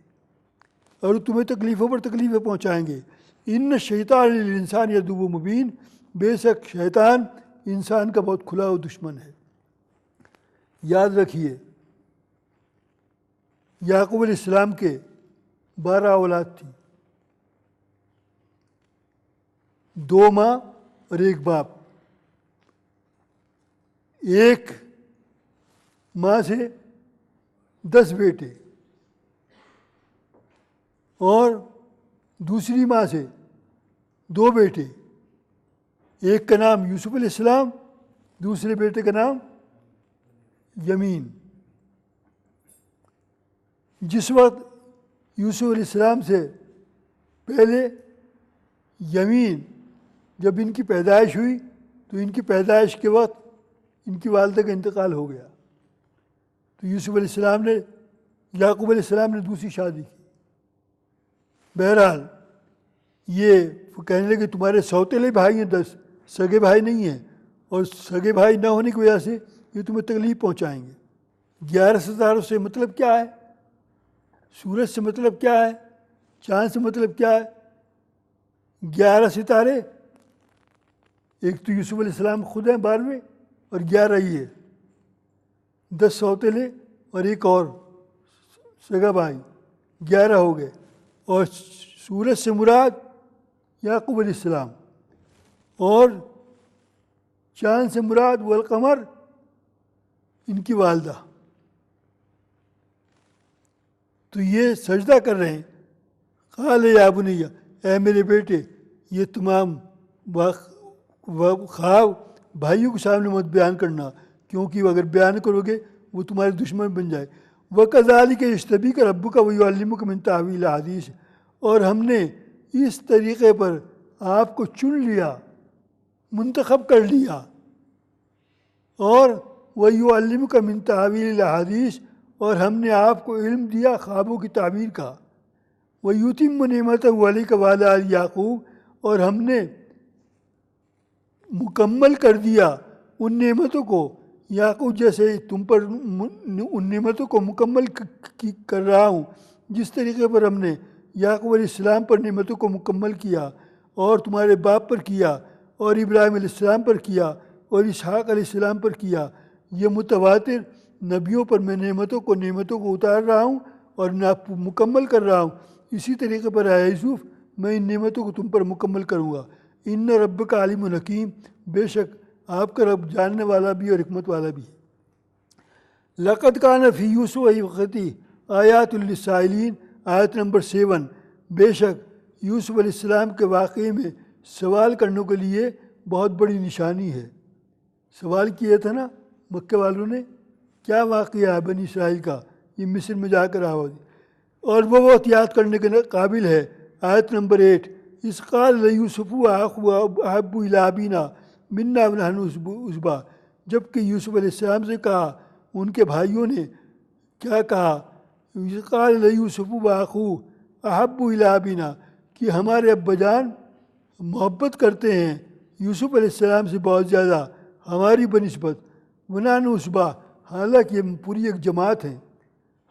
اور تمہیں تکلیفوں پر تکلیفیں پہنچائیں گے۔ ان الشیطان للانسان عدو مبین، بے شک شیطان انسان کا بہت کھلا ہوا دشمن ہے۔ یاد رکھیے، یعقوب علیہ السلام کے 12 اولاد تھی، 2 ماں اور 1 باپ۔ ایک ماں سے 10 بیٹے اور دوسری ماں سے 2 بیٹے، ایک کا نام یوسف علیہ السلام، دوسرے بیٹے کا نام یمین۔ جس وقت یوسف علیہ السلام سے پہلے یمین جب ان کی پیدائش ہوئی تو ان کی پیدائش کے وقت ان کی والدہ کا انتقال ہو گیا، تو یوسف علیہ السلام نے یعقوب علیہ السلام نے دوسری شادی کی۔ بہرحال یہ کہنے لگے تمہارے سوتیلے بھائی ہیں 10، سگے بھائی نہیں ہیں، اور سگے بھائی نہ ہونے کی وجہ سے یہ تمہیں تکلیف پہنچائیں گے۔ 11 ستاروں سے مطلب کیا ہے؟ سورج سے مطلب کیا ہے؟ چاند سے مطلب کیا ہے؟ 11 ستارے، ایک تو یوسف علیہ السلام خود ہیں 12ویں، اور 11 یہ 10 سوتیلے اور ایک اور سگا بھائی، 11 ہو گئے۔ اور سورج سے مراد یعقوب علیہ السلام، اور چاند سے مراد والقمر ان کی والدہ۔ تو یہ سجدہ کر رہے ہیں۔ قال یا بنی، اے میرے بیٹے، یہ تمام خواب بھائیوں کے سامنے مت بیان کرنا، کیونکہ اگر بیان کرو گے وہ تمہارے دشمن بن جائے۔ وَكَذَلِكَ يَجْتَبِيكَ رَبُّكَ وَيُعَلِّمُكَ مِن تَأْوِيلِ الْأَحَادِيثِ، اور ہم نے اس طریقے پر آپ کو چن لیا، منتخب کر لیا، اور وَيُعَلِّمُكَ مِن تَأْوِيلِ الْأَحَادِيثِ، اور ہم نے آپ کو علم دیا خوابوں کی تعبیر کا۔ وَيُتِمُّ نِعْمَتَهُ عَلَيْكَ وَعَلَىٰ آلِ یعقوب، اور ہم نے مکمل کر دیا ان نعمتوں کو، یعقوب جیسے تم پر ان نعمتوں کو مکمل کر رہا ہوں جس طریقے پر ہم نے یعقوب علیہ السلام پر نعمتوں کو مکمل کیا، اور تمہارے باپ پر کیا، اور ابراہیم علیہ السلام پر کیا، اور اسحاق علیہ السلام پر کیا۔ یہ متواتر نبیوں پر میں نعمتوں کو اتار رہا ہوں اور مکمل کر رہا ہوں۔ اسی طریقے پر اے یوسف، میں ان نعمتوں کو تم پر مکمل کروں گا۔ ان ربک علیم حکیم، بے شک آپ کا رب جاننے والا بھی اور حکمت والا بھی ہے۔ لقد کان فی یوسف و اخوتہ آیات للسائلین، آیت نمبر 7۔ بے شک یوسف علیہ السلام کے واقعے میں سوال کرنے کے لیے بہت بڑی نشانی ہے۔ سوال کیا تھا نا مکے والوں نے، کیا واقعہ ہے بنی اسرائیل کا، یہ مصر میں جا کر آواز، اور وہ بہت یاد کرنے کے قابل ہے۔ آیت نمبر 8، اذ قال لیوسف واخوہ احب الی ابینا منا ونحن عصبہ، جب کہ یوسف علیہ السلام سے کہا ان کے بھائیوں نے، کیا کہا؟ اذ قال لیوسف واخوہ احب الی ابینا، کہ ہمارے ابا جان محبت کرتے ہیں یوسف علیہ السلام سے بہت زیادہ ہماری بنسبت، ونحن عصبہ، حالانکہ ہم پوری ایک جماعت ہیں،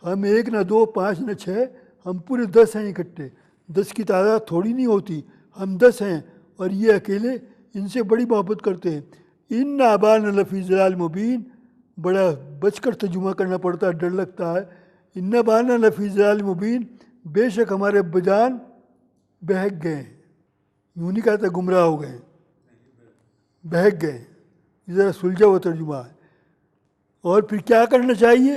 ہم 1 نہ 2 5 نہ 6، ہم پورے 10 ہیں اکٹھے۔ 10 کی تعداد تھوڑی نہیں ہوتی، ہم 10 ہیں، اور یہ اکیلے ان سے بڑی محبت کرتے ہیں۔ ان ابانا لفی ضلال مبین، بڑا بچ کر ترجمہ کرنا پڑتا ہے، ڈر لگتا ہے۔ ان ابانا لفی ضلال مبین، بے شک ہمارے ابا جان بہک گئے ہیں، یوں نہیں کہتا گمراہ ہو گئے، بہک گئے، یہ ذرا سلجھا ہوا ترجمہ ہے۔ اور پھر کیا کرنا چاہیے؟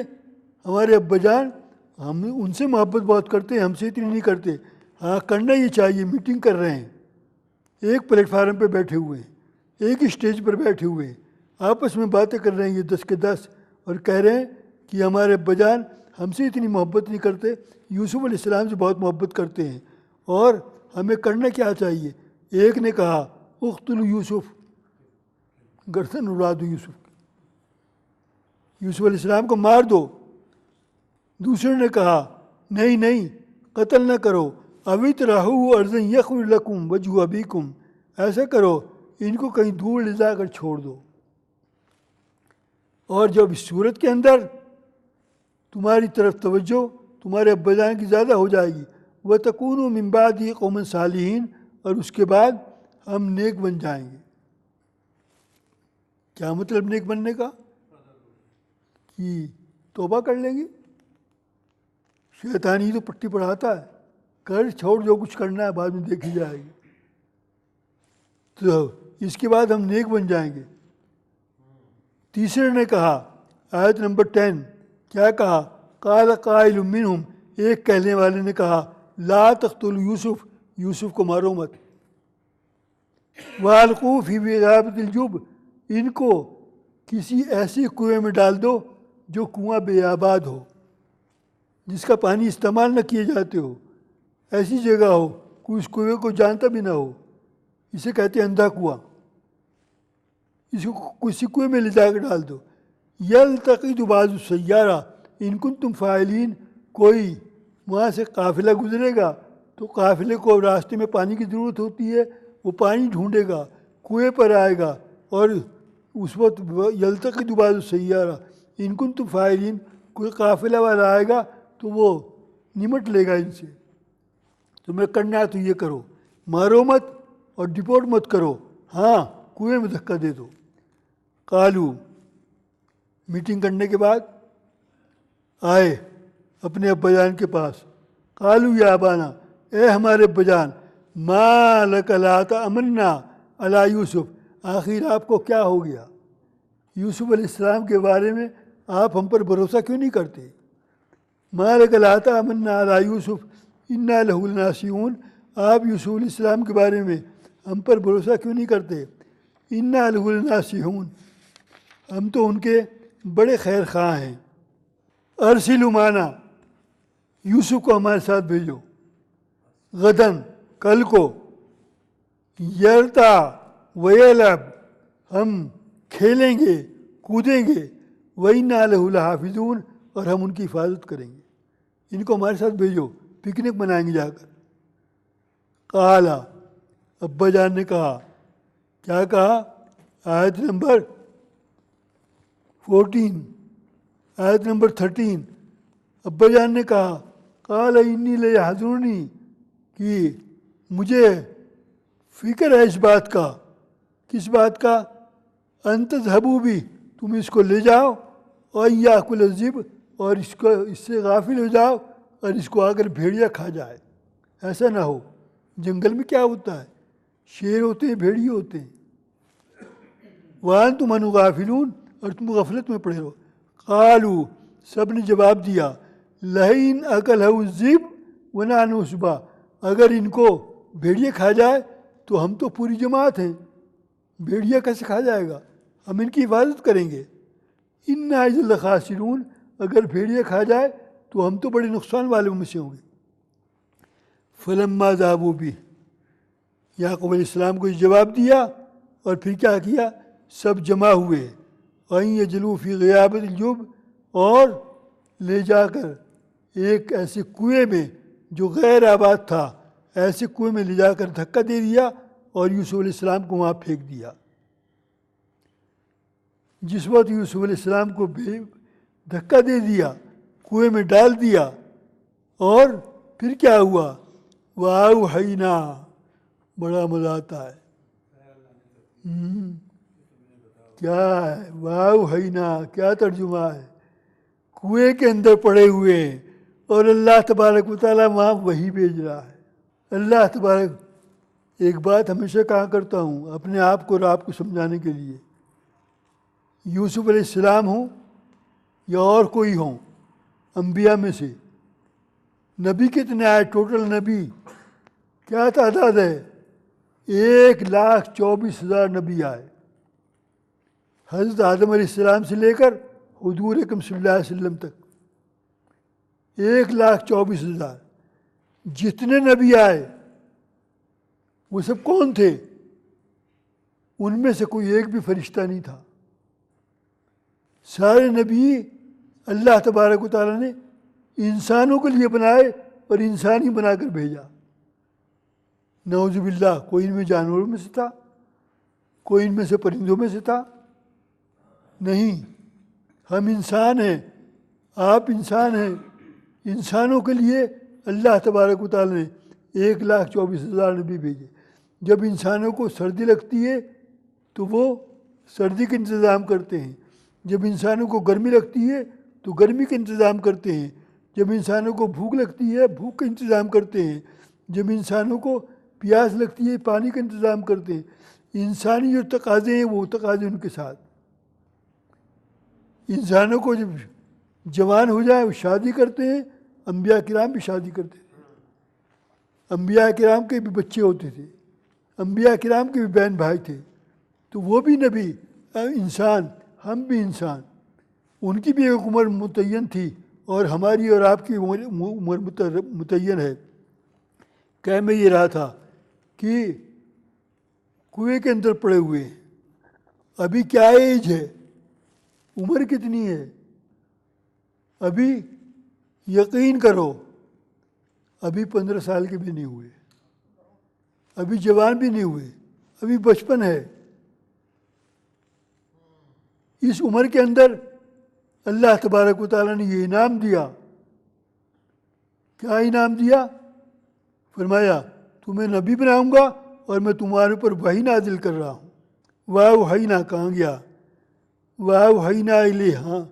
ہمارے ابا جان، ہم ان سے محبت بہت کرتے ہیں، ہم سے اتنی نہیں کرتے۔ ہاں کرنا ہی چاہیے، میٹنگ کر رہے ہیں، ایک پلیٹ فارم پہ بیٹھے ہوئے ہیں، ایک اسٹیج پر بیٹھے ہوئے ہیں، آپس میں باتیں کر رہے ہیں یہ 10 کے 10، اور کہہ رہے ہیں کہ ہمارے ابا جان ہم سے اتنی محبت نہیں کرتے، یوسف علیہ السلام سے بہت محبت کرتے ہیں، اور ہمیں کرنا کیا چاہیے؟ ایک نے کہا اقتلوا یوسف، گردن اڑا دو یوسف علیہ السلام کو مار دو۔ دوسرے نے کہا نہیں نہیں، قتل نہ کرو، اوِطْرَحُوهُ أَرْضًا يَخْرُجْ لَكُمْ وَجْهُ أَبِيكُمْ، ایسا کرو ان کو کہیں دور لے جا کر چھوڑ دو، اور جب اس صورت کے اندر تمہاری طرف توجہ تمہارے ابا جان کی زیادہ ہو جائے گی، وَتَكُونُوا مِن بَعْدِهِ قَوْمًا صَالِحِينَ، اور اس کے بعد ہم نیک بن جائیں گے۔ کیا مطلب نیک بننے کا؟ کہ توبہ کر لیں گے؟ شیطان ہی تو پٹی پڑھاتا ہے، کر چھوڑ جو کچھ کرنا ہے بعد میں دیکھی جائے گی، تو اس کے بعد ہم نیک بن جائیں گے۔ تیسرے نے کہا، آیت نمبر 10، کیا کہا؟ قال قائل منہم، ایک کہنے والے نے کہا لا تقتلوا یوسف یوسف کو مارو مت۔ وَأَلْقُوا فِي غَيَابَتِ الْجُبِّ، ان کو کسی ایسے کنویں میں ڈال دو جو کنواں بے آباد ہو، جس کا پانی استعمال نہ کیے جاتے ہو، ایسی جگہ ہو کوئی اس کنویں کو جانتا بھی نہ ہو، اسے کہتے ہیں اندھا کنواں، اس کو کسی کنویں میں لے جا کر ڈال دو۔ یلتقط بعض السیارہ ان کنتم فاعلین، کوئی وہاں سے قافلہ گزرے گا تو قافلے کو راستے میں پانی کی ضرورت ہوتی ہے، وہ پانی ڈھونڈے گا، کنویں پر آئے گا، اور اس وقت یلتقط بعض السیارہ ان کنتم فاعلین، کوئی قافلہ والا آئے گا تو وہ نمٹ لے گا ان سے۔ تمہیں کرنا ہے تو یہ کرو، مارو مت اور ڈپورٹ مت کرو، ہاں کنویں میں دھکا دے دو۔ قالو، میٹنگ کرنے کے بعد آئے اپنے ابا جان کے پاس، قالو یا ابانا، اے ہمارے ابا جان، ما لک لا تأمنا علی یوسف، آخر آپ کو کیا ہو گیا، یوسف علیہ السلام کے بارے میں آپ ہم پر بھروسہ کیوں نہیں کرتے؟ ما لک لا تأمنا علی یوسف انا لہ لناصحون، آپ یوسف علیہ السلام کے بارے میں ہم پر بھروسہ کیوں نہیں کرتے؟ انا لہ لناصحون، ہم تو ان کے بڑے خیر خواہ ہیں۔ ارسلوا معنا، یوسف کو ہمارے ساتھ بھیجو، غدن، کل کو، یرتا ویلعب، ہم کھیلیں گے کودیں گے، وَإِنَّا لَهُ لَحَافِظُونَ، اور ہم ان کی حفاظت کریں گے، ان کو ہمارے ساتھ بھیجو، پکنک منائیں گے جا کر۔ قال، ابا جان نے کہا، کیا کہا؟ آیت نمبر 14، آیت نمبر 13، ابا جان نے کہا، قال انی لیحزننی، کہ مجھے فکر ہے اس بات کا۔ کس بات کا؟ ان تذهبوا بھی، تم اس کو لے جاؤ، اور یاکل الذئب، اور اس سے غافل ہو جاؤ اور اس کو آ کر بھیڑیا کھا جائے۔ ایسا نہ ہو، جنگل میں کیا ہوتا ہے، شیر ہوتے ہیں، بھیڑیے ہوتے ہیں۔ وَأَنْتُمْ عَنْهُ غَافِلُونَ، اور تم غفلت میں پڑے ہو۔ قالوا، سب نے جواب دیا، لَئِنْ أَكَلَهُ الذِّئْبُ وَنَحْنُ عُصْبَةٌ، اگر ان کو بھیڑیے کھا جائے تو ہم تو پوری جماعت ہیں، بھیڑیا کیسے کھا جائے گا، ہم ان کی حفاظت کریں گے۔ إِنَّا إِذًا لَخَاسِرُونَ، اگر بھیڑیا کھا جائے تو ہم تو بڑے نقصان والوں میں سے ہوں گے۔ فَلَمَّا ذَهَبُوا بِهِ، یعقوب علیہ السلام کو جواب دیا، اور پھر کیا کیا؟ سب جمع ہوئے، وَإِنْ يَجْلُوا فِي غِيَابَةِ الْجُبِّ، اور لے جا کر ایک ایسے کنویں میں جو غیر آباد تھا، ایسے کنویں میں لے جا کر دھکا دے دیا اور یوسف علیہ السلام کو وہاں پھینک دیا۔ جس وقت یوسف علیہ السلام کو دھکا دے دیا، کنویں میں ڈال دیا، اور پھر کیا ہوا؟ وَأَوْحَيْنَا، بڑا مزہ آتا ہے، کیا ہے وَأَوْحَيْنَا، کیا ترجمہ ہے؟ کنویں کے اندر پڑے ہوئے ہیں اور اللہ تبارک و تعالیٰ وہاں وحی بھیج رہا ہے۔ اللہ تبارک، ایک بات ہمیشہ کہا کرتا ہوں اپنے آپ کو اور آپ کو سمجھانے کے لیے، یوسف علیہ السلام ہوں یا اور کوئی ہوں انبیاء میں سے، نبی کتنے آئے؟ ٹوٹل نبی کیا تعداد ہے؟ 1,24,000 نبی آئے، حضرت آدم علیہ السلام سے لے کر حضور اکرم صلی اللہ علیہ وسلم تک 1,24,000 جتنے نبی آئے وہ سب کون تھے؟ ان میں سے کوئی ایک بھی فرشتہ نہیں تھا، سارے نبی اللہ تبارک و تعالیٰ نے انسانوں کے لیے بنائے اور انسان ہی بنا کر بھیجا۔ نعوذ باللہ، کوئی ان میں جانوروں میں سے تھا، کوئی ان میں سے پرندوں میں سے تھا، نہیں، ہم انسان ہیں، آپ انسان ہیں، انسانوں کے لیے اللہ تبارک و تعالیٰ نے 1,24,000 نبی بھیجے۔ جب انسانوں کو سردی لگتی ہے تو وہ سردی کا انتظام کرتے ہیں، جب انسانوں کو گرمی لگتی ہے تو گرمی کا انتظام کرتے ہیں، جب انسانوں کو بھوک لگتی ہے بھوک کا انتظام کرتے ہیں، جب انسانوں کو پیاس لگتی ہے پانی کا انتظام کرتے ہیں۔ انسانی جو تقاضے ہیں وہ تقاضے ان کے ساتھ، انسانوں کو جب جوان ہو جائے وہ شادی کرتے ہیں، انبیاء کرام بھی شادی کرتے تھے، انبیاء کرام کے بھی بچے ہوتے تھے، انبیاء کرام کے بھی بہن بھائی تھے، تو وہ بھی نبی انسان، ہم بھی انسان، ان کی بھی ایک عمر متعین تھی اور ہماری اور آپ کی عمر متعین ہے۔ کہہ میں یہ رہا تھا کہ کنویں کے اندر پڑے ہوئے ہیں، ابھی کیا ایج ہے، عمر کتنی ہے، ابھی یقین کرو ابھی 15 سال کے بھی نہیں ہوئے، ابھی جوان بھی نہیں ہوئے، ابھی بچپن ہے۔ اس عمر کے اندر اللہ تبارک و تعالیٰ نے یہ انعام دیا۔ کیا انعام دیا؟ فرمایا تمہیں نبی بناؤں گا اور میں تمہارے اوپر وحی نازل کر رہا ہوں۔ وَأَوْحَيْنَا کہاں گیا؟ وَأَوْحَيْنَا إِلَيْهِ، ہاں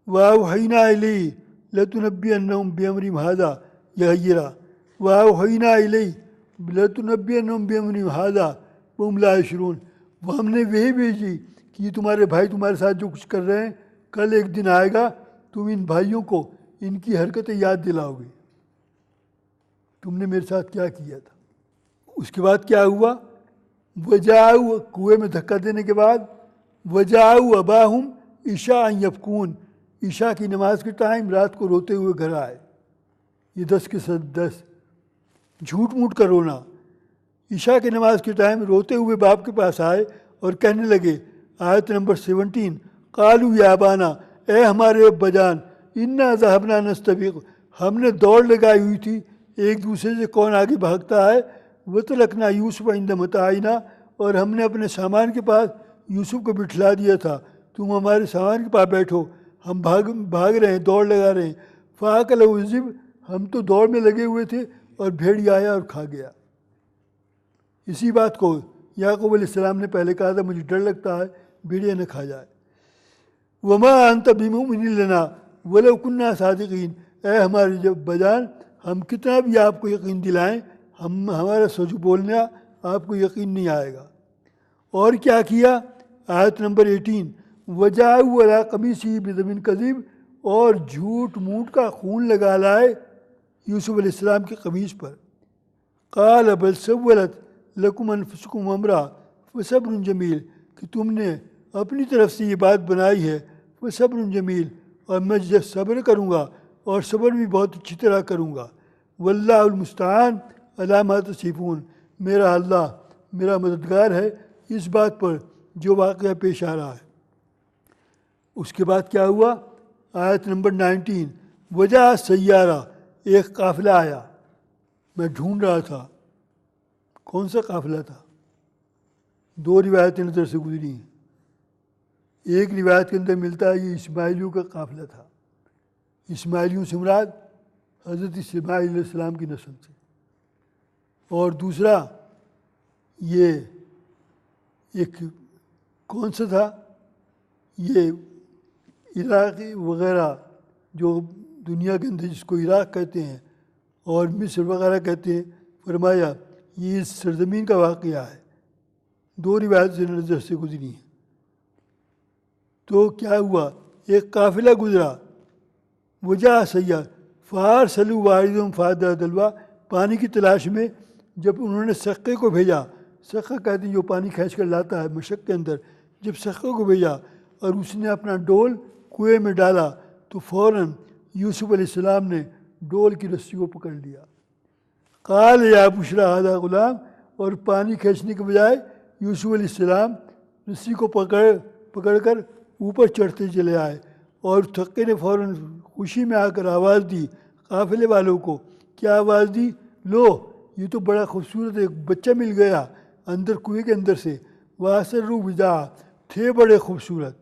وَأَوْحَيْنَا إِلَيْهِ لَتُنَبِّئَنَّهُم بِأَمْرِهِمْ هَذَا يَغْيِرًا وَأَوْحَيْنَا إِلَيْهِ لَتُنَبِّئَنَّهُم بِأَمْرِهِمْ هَذَا وَهُمْ لَا يَشْعُرُونَ، وہ ہم نے وہی بھیجی کہ یہ تمہارے بھائی تمہارے ساتھ جو کچھ کر رہے ہیں، کل ایک دن آئے گا تم ان بھائیوں کو ان کی حرکتیں یاد دلاؤ گے، تم نے میرے ساتھ کیا کیا تھا۔ اس کے بعد کیا ہوا؟ وجاؤ، کنویں میں دھکا دینے کے بعد وجاؤ اباہم عشاء یبکون، عشاء کی نماز کے ٹائم رات کو روتے ہوئے گھر آئے۔ یہ 10 کے 10 جھوٹ موٹ کا رونا۔ عشاء کی نماز کے ٹائم روتے ہوئے باپ کے پاس آئے اور کہنے لگے، آیت نمبر 17، قالوا یا ابانا، اے ہمارے ابا جان، انا ذهبنا نستبق، ہم نے دوڑ لگائی ہوئی تھی ایک دوسرے سے کون آگے بھاگتا ہے، وَتَرَكْنَا يُوسُفَ عِندَ مَتَاعِنَا، اور ہم نے اپنے سامان کے پاس یوسف کو بٹھلا دیا تھا، تم ہمارے سامان کے پاس بیٹھو، ہم بھاگ رہے ہیں، دوڑ لگا رہے ہیں۔ فَأَكَلَهُ الذِّئْبُ، ہم تو دوڑ میں لگے ہوئے تھے اور بھیڑیا آیا اور کھا گیا۔ اسی بات کو یعقوب علیہ السلام نے پہلے کہا تھا، مجھے ڈر لگتا ہے بھیڑیا نہ کھا جائے۔ وَمَا أَنْتَ بِمُؤْمِنٍ لَنَا وَلَوْ كُنَّا صَادِقِينَ، اے ہمارے جب بجان ہم کتنا بھی آپ کو یقین دلائیں، ہمارا سچ بولنا آپ کو یقین نہیں آئے گا۔ اور کیا کیا؟ آیت نمبر 18، وَجَاءُوا عَلَىٰ قَمِيصِهِ بِدَمٍ كَذِبٍ، اور جھوٹ موٹ کا خون لگا لائے یوسف علیہ السلام کی قمیص پر۔ قَالَ بَلْ سَوَّلَتْ لَكُمْ أَنفُسُكُمْ أَمْرًا فَصَبْرٌ جَمِيلٌ، کہ تم نے اپنی طرف سے یہ بات بنائی ہے، فَصَبْرٌ جَمِيلٌ، اور میں صبر کروں گا اور صبر بھی بہت اچھی طرح کروں گا۔ وَاللَّهُ الْمُسْتَعَانُ عَلَىٰ مَا تَصِفُونَ، میرا اللہ میرا مددگار ہے اس بات پر جو واقعہ پیش آ رہا ہے۔ اس کے بعد کیا ہوا؟ آیت نمبر 19، وجاء سیارہ، ایک قافلہ آیا۔ میں ڈھونڈ رہا تھا کون سا قافلہ تھا، 2 روایتیں نظر سے گزری ہیں۔ ایک روایت کے اندر ملتا ہے یہ اسماعیلیوں کا قافلہ تھا، اسماعیلیوں سے مراد حضرت اسماعیل علیہ السلام کی نسل سے، اور دوسرا یہ ایک کون سا تھا، یہ عراق وغیرہ جو دنیا کے اندر جس کو عراق کہتے ہیں اور مصر وغیرہ کہتے ہیں، فرمایا یہ اس سرزمین کا واقعہ ہے۔ 2 روایت سے نظر سے گزری ہیں۔ تو کیا ہوا؟ ایک قافلہ گزرا، وجاء سیار فارسلوا واردہم فادلی دلوا، پانی کی تلاش میں جب انہوں نے سقے کو بھیجا، سقہ کہتے ہیں جو پانی کھینچ کر لاتا ہے مشق کے اندر، جب سقے کو بھیجا اور اس نے اپنا ڈول کنویں میں ڈالا تو فوراً یوسف علیہ السلام نے ڈول کی رسی کو پکڑ لیا۔ قال یا بشری ھذا غلام، اور پانی کھینچنے کے بجائے یوسف علیہ السلام رسی کو پکڑ کر اوپر چڑھتے چلے آئے، اور تھکے نے فوراً خوشی میں آ کر آواز دی قافلے والوں کو۔ کیا آواز دی؟ لو یہ تو بڑا خوبصورت ایک بچہ مل گیا اندر کنویں کے اندر سے، وَأَسَرُّوا بِضَاعَةً، تھے بڑے خوبصورت،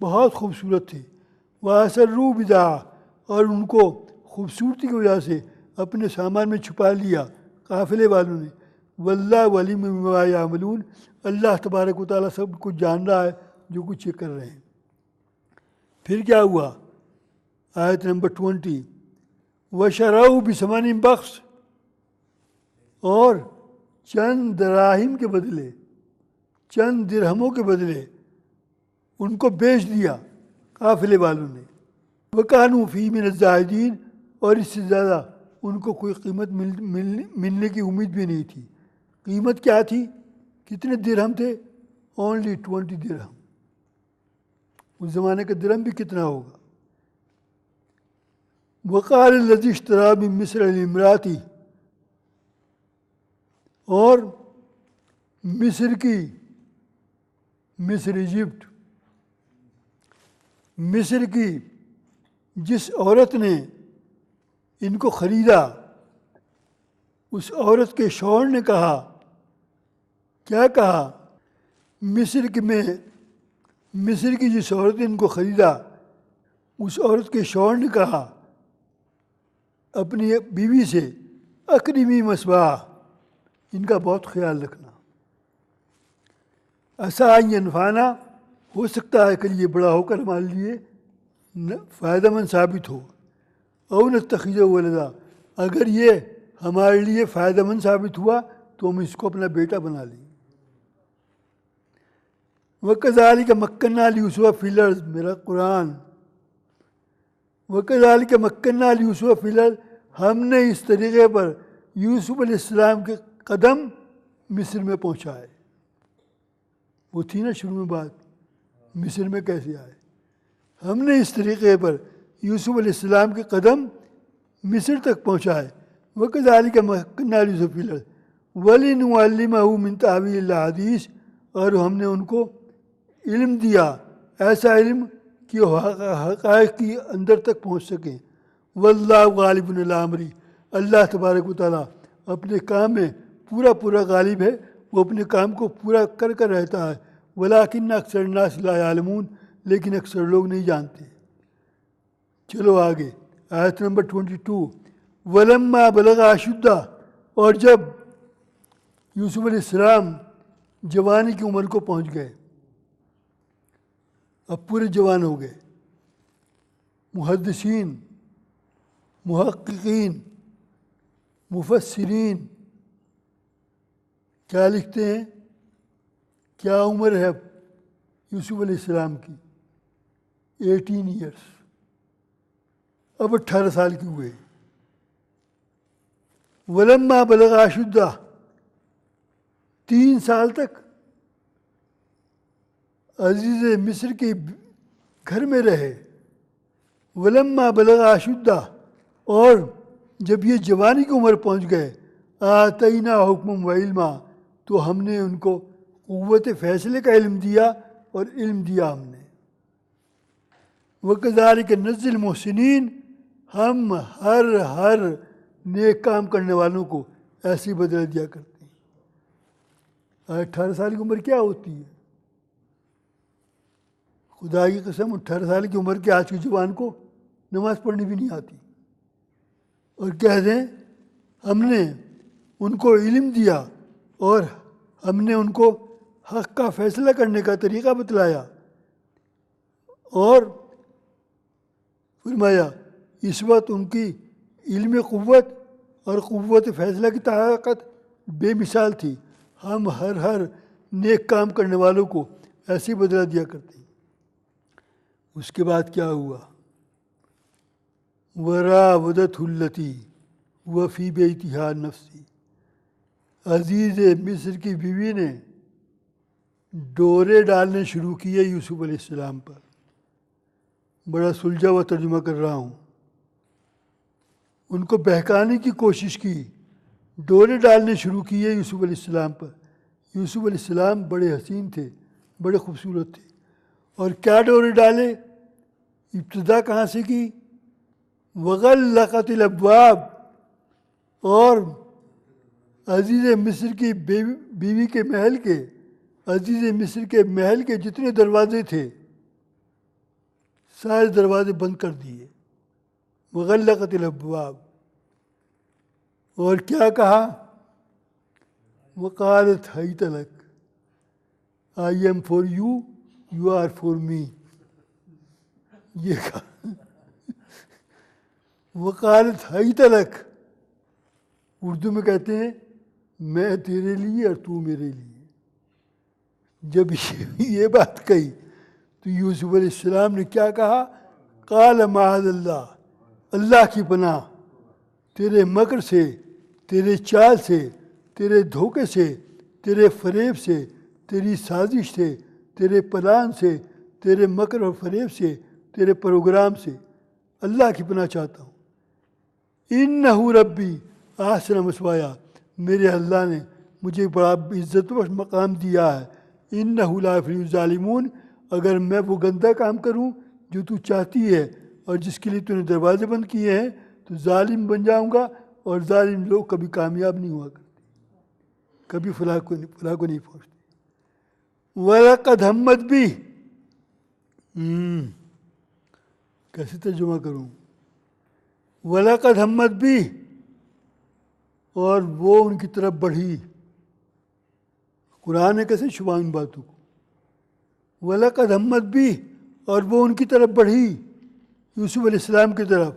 بہت خوبصورت تھے، وَأَسَرُّوا بِضَاعَةً، اور ان کو خوبصورتی کی وجہ سے اپنے سامان میں چھپا لیا قافلے والوں نے۔ وَاللَّهُ عَلِيمٌ بِمَا يَعْمَلُونَ، اللہ تبارک و تعالیٰ سب کچھ جان رہا ہے جو کچھ یہ کر رہے ہیں۔ پھر کیا ہوا؟ آیت نمبر 20، وَشَرَوْا بِثَمَنٍ بَخْسٍ، اور چند دراہم کے بدلے، چند درہموں کے بدلے ان کو بیچ دیا قافلے والوں نے۔ وَكَانُوا فِيهِ مِنَ الزَّاهِدِينَ، اور اس سے زیادہ ان کو کوئی قیمت ملنے کی امید بھی نہیں تھی۔ قیمت کیا تھی؟ کتنے درہم تھے؟ اونلی 20 درہم۔ اس زمانے کا درہم بھی کتنا ہوگا؟ وقال الذی اشتری من مصر لامرأتہ، اور مصر ایجپٹ، مصر کی جس عورت نے ان کو خریدا، اس عورت کے شوہر نے کہا، کیا کہا؟ مصر کی جس عورت نے ان کو خریدا، اس عورت کے شوہر نے کہا اپنی بیوی سے، اکرمی مثواہ، ان کا بہت خیال رکھنا، عسیٰ ان ینفعنا، ہو سکتا ہے کہ یہ بڑا ہو کر ہمارے لیے فائدہ مند ثابت ہو، او نتخذہ ولدا، اگر یہ ہمارے لیے فائدہ مند ثابت ہوا تو ہم اس کو اپنا بیٹا بنا لیں۔ وَكَذَلِكَ مَكَّنَّا لِيُوسُفَ فِي الْأَرْضِ، میرا قرآن، وَكَذَلِكَ مَكَّنَّا لِيُوسُفَ فِي الْأَرْضِ، ہم نے اس طریقے پر یوسف علیہ السلام کے قدم مصر میں پہنچائے۔ وہ تھی نا شروع میں بات، مصر میں کیسے آئے؟ ہم نے اس طریقے پر یوسف علیہ السلام کے قدم مصر تک پہنچائے۔ وَكَذَلِكَ مَكَّنَّا لِيُوسُفَ فِي الْأَرْضِ وَلِنُعَلِّمَهُ مِن تَأْوِيلِ الْأَحَادِيثِ، اور ہم نے ان کو علم دیا، ایسا علم کہ وہ حقائق کی اندر تک پہنچ سکیں۔ واللہ غالب علی امرہ، اللہ تبارک و تعالیٰ اپنے کام میں پورا غالب ہے، وہ اپنے کام کو پورا کر رہتا ہے۔ ولکن اکثر الناس لا یعلمون، لیکن اکثر لوگ نہیں جانتے۔ چلو آگے، آیت نمبر 22۔ ولما بلغ اشدہ، اور جب یوسف علیہ السلام جوانی کی عمر کو پہنچ گئے، اب پورے جوان ہو گئے، محدثین، محققین، مفسرین کیا لکھتے ہیں؟ کیا عمر ہے اب یوسف علیہ السلام کی؟ 18 ایئرس، اب 18 سال کے ہوئے۔ ولما بلغ اشدہ، 3 سال تک عزیز مصر کے گھر میں رہے۔ ولما بلغ اشدہ، اور جب یہ جوانی کی عمر پہنچ گئے، آتینا حکم و علما، تو ہم نے ان کو قوت فیصلے کا علم دیا، اور علم دیا ہم نے۔ وَكَذَلِكَ نَجْزِي الْمُحْسِنِينَ، ہم ہر نیک کام کرنے والوں کو ایسی بدلہ دیا کرتے ہیں۔ 18 سال کی عمر کیا ہوتی ہے؟ خدا کی قسم، 18 سال کی عمر کے آج کے جوان کو نماز پڑھنی بھی نہیں آتی، اور کہہ دیں ہم نے ان کو علم دیا اور ہم نے ان کو حق کا فیصلہ کرنے کا طریقہ بتلایا، اور فرمایا اس وقت ان کی علم قوت اور قوت فیصلہ کی طاقت بے مثال تھی۔ ہم ہر نیک کام کرنے والوں کو ایسی بدلہ دیا کرتے ہیں۔ اس کے بعد کیا ہوا؟ وراودته التی وفی بیتہا نفسی، عزیز مصر کی بیوی نے ڈورے ڈالنے شروع کیے یوسف علیہ السلام پر۔ بڑا سلجھا ہوا ترجمہ کر رہا ہوں۔ ان کو بہکانے کی کوشش کی، ڈورے ڈالنے شروع کیے یوسف علیہ السلام پر۔ یوسف علیہ السلام بڑے حسین تھے، بڑے خوبصورت تھے، اور کیا ڈورے ڈالے؟ ابتدا کہاں سے کی؟ وغلقت الابواب، اور عزیز مصر کی بیوی کے محل کے، عزیز مصر کے محل کے جتنے دروازے تھے سارے دروازے بند کر دیے۔ وغلقت الابواب، اور کیا کہا؟ وقالت حیت لک، I am for you, you are for me, یہ کہا۔ وقالت حیت لک، اردو میں کہتے ہیں میں تیرے لیے اور تو میرے لیے۔ جب یہ بات کہی تو یوسف علیہ السلام نے کیا کہا؟ قال معاذ اللہ، اللہ کی پناہ، تیرے مکر سے، تیرے چال سے، تیرے دھوکے سے، تیرے فریب سے، تیری سازش سے، تیرے پلان سے، تیرے مکر اور فریب سے، تیرے پروگرام سے اللہ کی پناہ چاہتا ہوں۔ انہ ربی احسن مثوایا، میرے اللہ نے مجھے بڑا عزت و مقام دیا ہے۔ انہ لا یفلح الظالمون، اگر میں وہ گندہ کام کروں جو تو چاہتی ہے اور جس کے لیے تو نے دروازے بند کیے ہیں تو ظالم بن جاؤں گا، اور ظالم لوگ کبھی کامیاب نہیں ہوا کرتے، کبھی فلاح کو نہیں پہنچتے۔ وَلَقَدْ ہمت بھی، کیسے ترجمہ کروں؟ وَلَقَدْ ہمت بھی، اور وہ ان کی طرف بڑھی۔ قرآن نے کیسے چھپا ان باتوں کو؟ وَلَقَدْ ہمت بھی، اور وہ ان کی طرف بڑھی، یوسف علیہ السلام کی طرف۔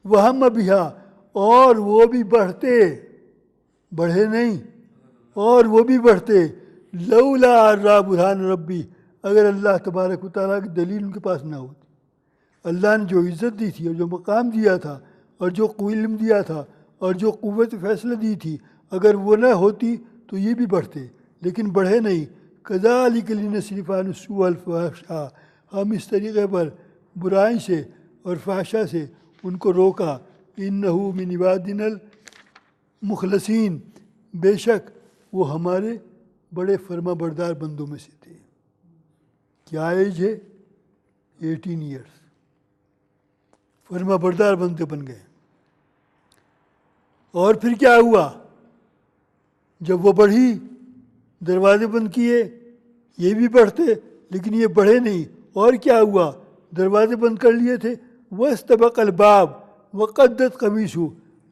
وَهَمَّ بِهَا، اور وہ بھی بڑھتے، بڑھے نہیں، اور وہ بھی بڑھتے۔ لولا رَا برہان ربی، اگر اللہ تبارک و تعالیٰ کی دلیل ان کے پاس نہ ہوتی۔ اللہ نے جو عزت دی تھی اور جو مقام دیا تھا اور جو علم دیا تھا اور جو قوت فیصلہ دی تھی، اگر وہ نہ ہوتی تو یہ بھی بڑھتے، لیکن بڑھے نہیں۔ کذالک لنصرف عنہ السوء والفحشاء، ہم اس طریقے پر برائی سے اور فحشا سے ان کو روکا۔ انہ من عبادنا المخلصین، بے شک وہ ہمارے بڑے فرما بردار بندوں میں سے تھے۔ کیا ایج ہے؟ 18 ایئرس، فرما بردار بندے بن گئے۔ اور پھر کیا ہوا؟ جب وہ بڑھی، دروازے بند کیے، یہ بھی بڑھتے لیکن یہ بڑھے نہیں۔ اور کیا ہوا؟ دروازے بند کر لیے تھے۔ وَاسْتَبَقَ الْبَابَ وَقَدَّتْ قَمِيصُهُ،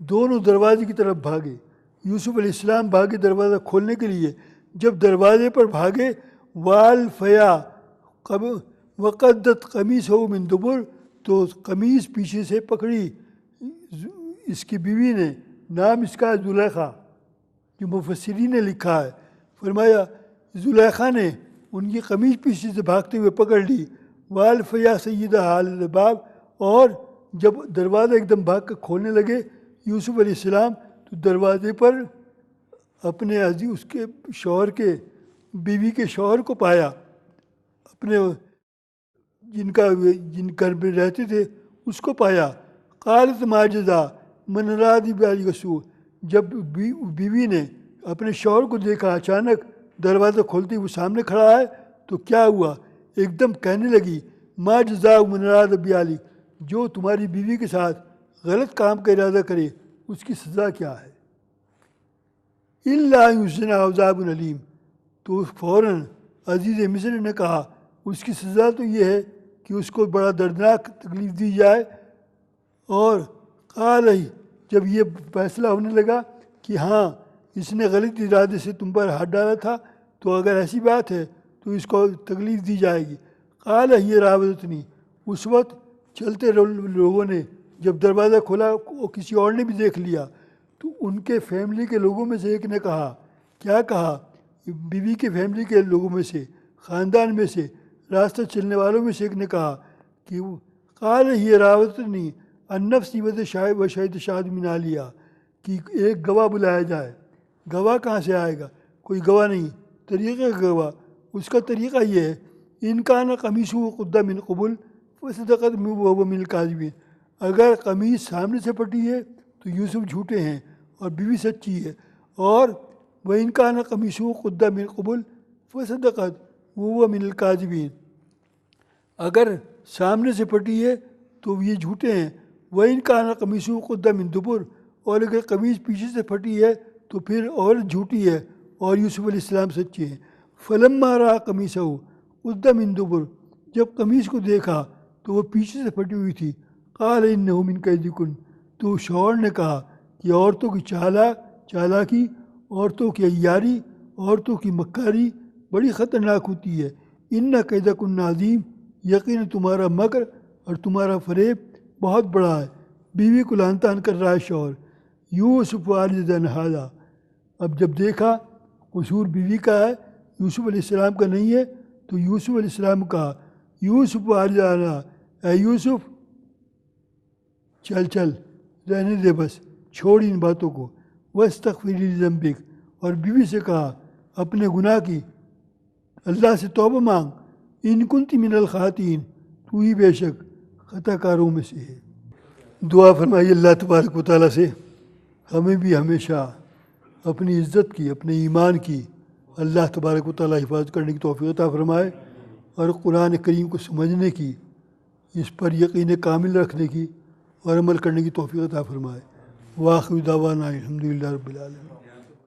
دونوں دروازے کی طرف بھاگے۔ یوسف علیہ السلام بھاگے دروازہ کھولنے کے لیے، جب دروازے پر بھاگے، وَالْفَيَا وَقَدَّتْ قَمِيصَهُ مِن دُبُرٍ، تو قمیص پیچھے سے پکڑی اس کی بیوی نے، نام اس کا زلیخا، جو مفسرین نے لکھا ہے۔ فرمایا زلیخا نے ان کی قمیص پیچھے سے بھاگتے ہوئے پکڑ لی۔ وَالْفَيَا سَيِّدَهَا عَلَى الْبَابِ، اور جب دروازہ ایک دم بھاگ کر کھولنے لگے یوسف علیہ السلام، تو دروازے پر اپنے عزیز اس کے شوہر کے، بیوی کے شوہر کو پایا، اپنے جن گھر میں رہتے تھے اس کو پایا۔ قالت ما جزاء من اراد بأهله سوء، جب بیوی نے اپنے شوہر کو دیکھا اچانک دروازہ کھولتے وہ سامنے کھڑا ہے تو کیا ہوا؟ ایک دم کہنے لگی ما جزاء من اراد بأهله، جو تمہاری بیوی کے ساتھ غلط کام کا ارادہ کرے اس کی سزا کیا ہے؟ الا ان يسجن عذاب علیم، تو فوراً عزیز مصر نے کہا اس کی سزا تو یہ ہے کہ اس کو بڑا دردناک تکلیف دی جائے۔ اور قال، جب یہ فیصلہ ہونے لگا کہ ہاں اس نے غلط ارادے سے تم پر ہاتھ ڈالا تھا، تو اگر ایسی بات ہے تو اس کو تکلیف دی جائے گی۔ قال یہ راودتنی، اس وقت چلتے لوگوں نے جب دروازہ کھولا اور کسی اور نے بھی دیکھ لیا تو ان کے فیملی کے لوگوں میں سے ایک نے کہا، کیا کہا؟ بیوی کے فیملی کے لوگوں میں سے، خاندان میں سے، راستہ چلنے والوں میں سے ایک نے کہا کہ قال یہ راودتنی عن نفسی وشہد شاہد من اہلہا، کہ ایک گواہ بلایا جائے۔ گواہ کہاں سے آئے گا؟ کوئی گواہ نہیں، طریقہ گواہ۔ اس کا طریقہ یہ ہے ان کان قمیصہ قد من قبل فصدقت وهو من الکاذبین، اگر قمیص سامنے سے پٹی ہے تو یوسف جھوٹے ہیں اور بیوی سچی ہے، اور وَإِنْ كَانَ قَمِيصُهُ قُدَّ مِنْ قُبُلٍ فَصَدَقَتْ وَهُوَ مِنَ الْكَاذِبِينَ، اگر سامنے سے پٹی ہے تو یہ جھوٹے ہیں۔ وَإِنْ كَانَ قَمِيصُهُ قُدَّ مِنْ دُبُرٍ، اور اگر قمیص پیچھے سے پھٹی ہے تو پھر اور جھوٹی ہے اور یوسف علیہ السلام سچے ہیں۔ فَلَمَّا رَأَىٰ قَمِيصَهُ قُدَّ مِنْ دُبُرٍ، جب قمیص کو دیکھا تو وہ پیچھے سے پھٹی ہوئی تھی۔ قَالَ إِنَّهُ مِنْ كَيْدِكُنَّ، تو شوہر نے کہا کہ عورتوں کی چالاکی، عورتوں کی عیاری، عورتوں کی مکاری بڑی خطرناک ہوتی ہے۔ اِنَّ كَيْدَكُنَّ عَظِيمٌ، یقیناً تمہارا مکر اور تمہارا فریب بہت بڑا ہے۔ بیوی کو لعن طعن کر رہا ہے شوہر۔ یوسف عارض عن ھذا، اب جب دیکھا قصور بیوی کا ہے، یوسف علیہ السلام کا نہیں ہے، تو یوسف علیہ السلام کہا یوسف عارض عن ھذا، اے یوسف چل رہنے دے، بس چھوڑ ان باتوں کو، وَاسْتَغْفِرِي لِذَنبِكَ، اور بیوی سے کہا اپنے گناہ کی اللہ سے توبہ مانگ، ان کنت من الخاطئین، تو ہی بے شک خطا کاروں میں سے ہے۔ دعا فرمائی اللہ تبارک و تعالیٰ سے ہمیں بھی ہمیشہ اپنی عزت کی، اپنے ایمان کی اللہ تبارک و تعالیٰ حفاظت کرنے کی توفیق عطا فرمائے، اور قرآن کریم کو سمجھنے کی، اس پر یقین کامل رکھنے کی اور عمل کرنے کی توفیق عطا فرمائے۔ وآخر دعوانا الحمدللہ رب العالمین۔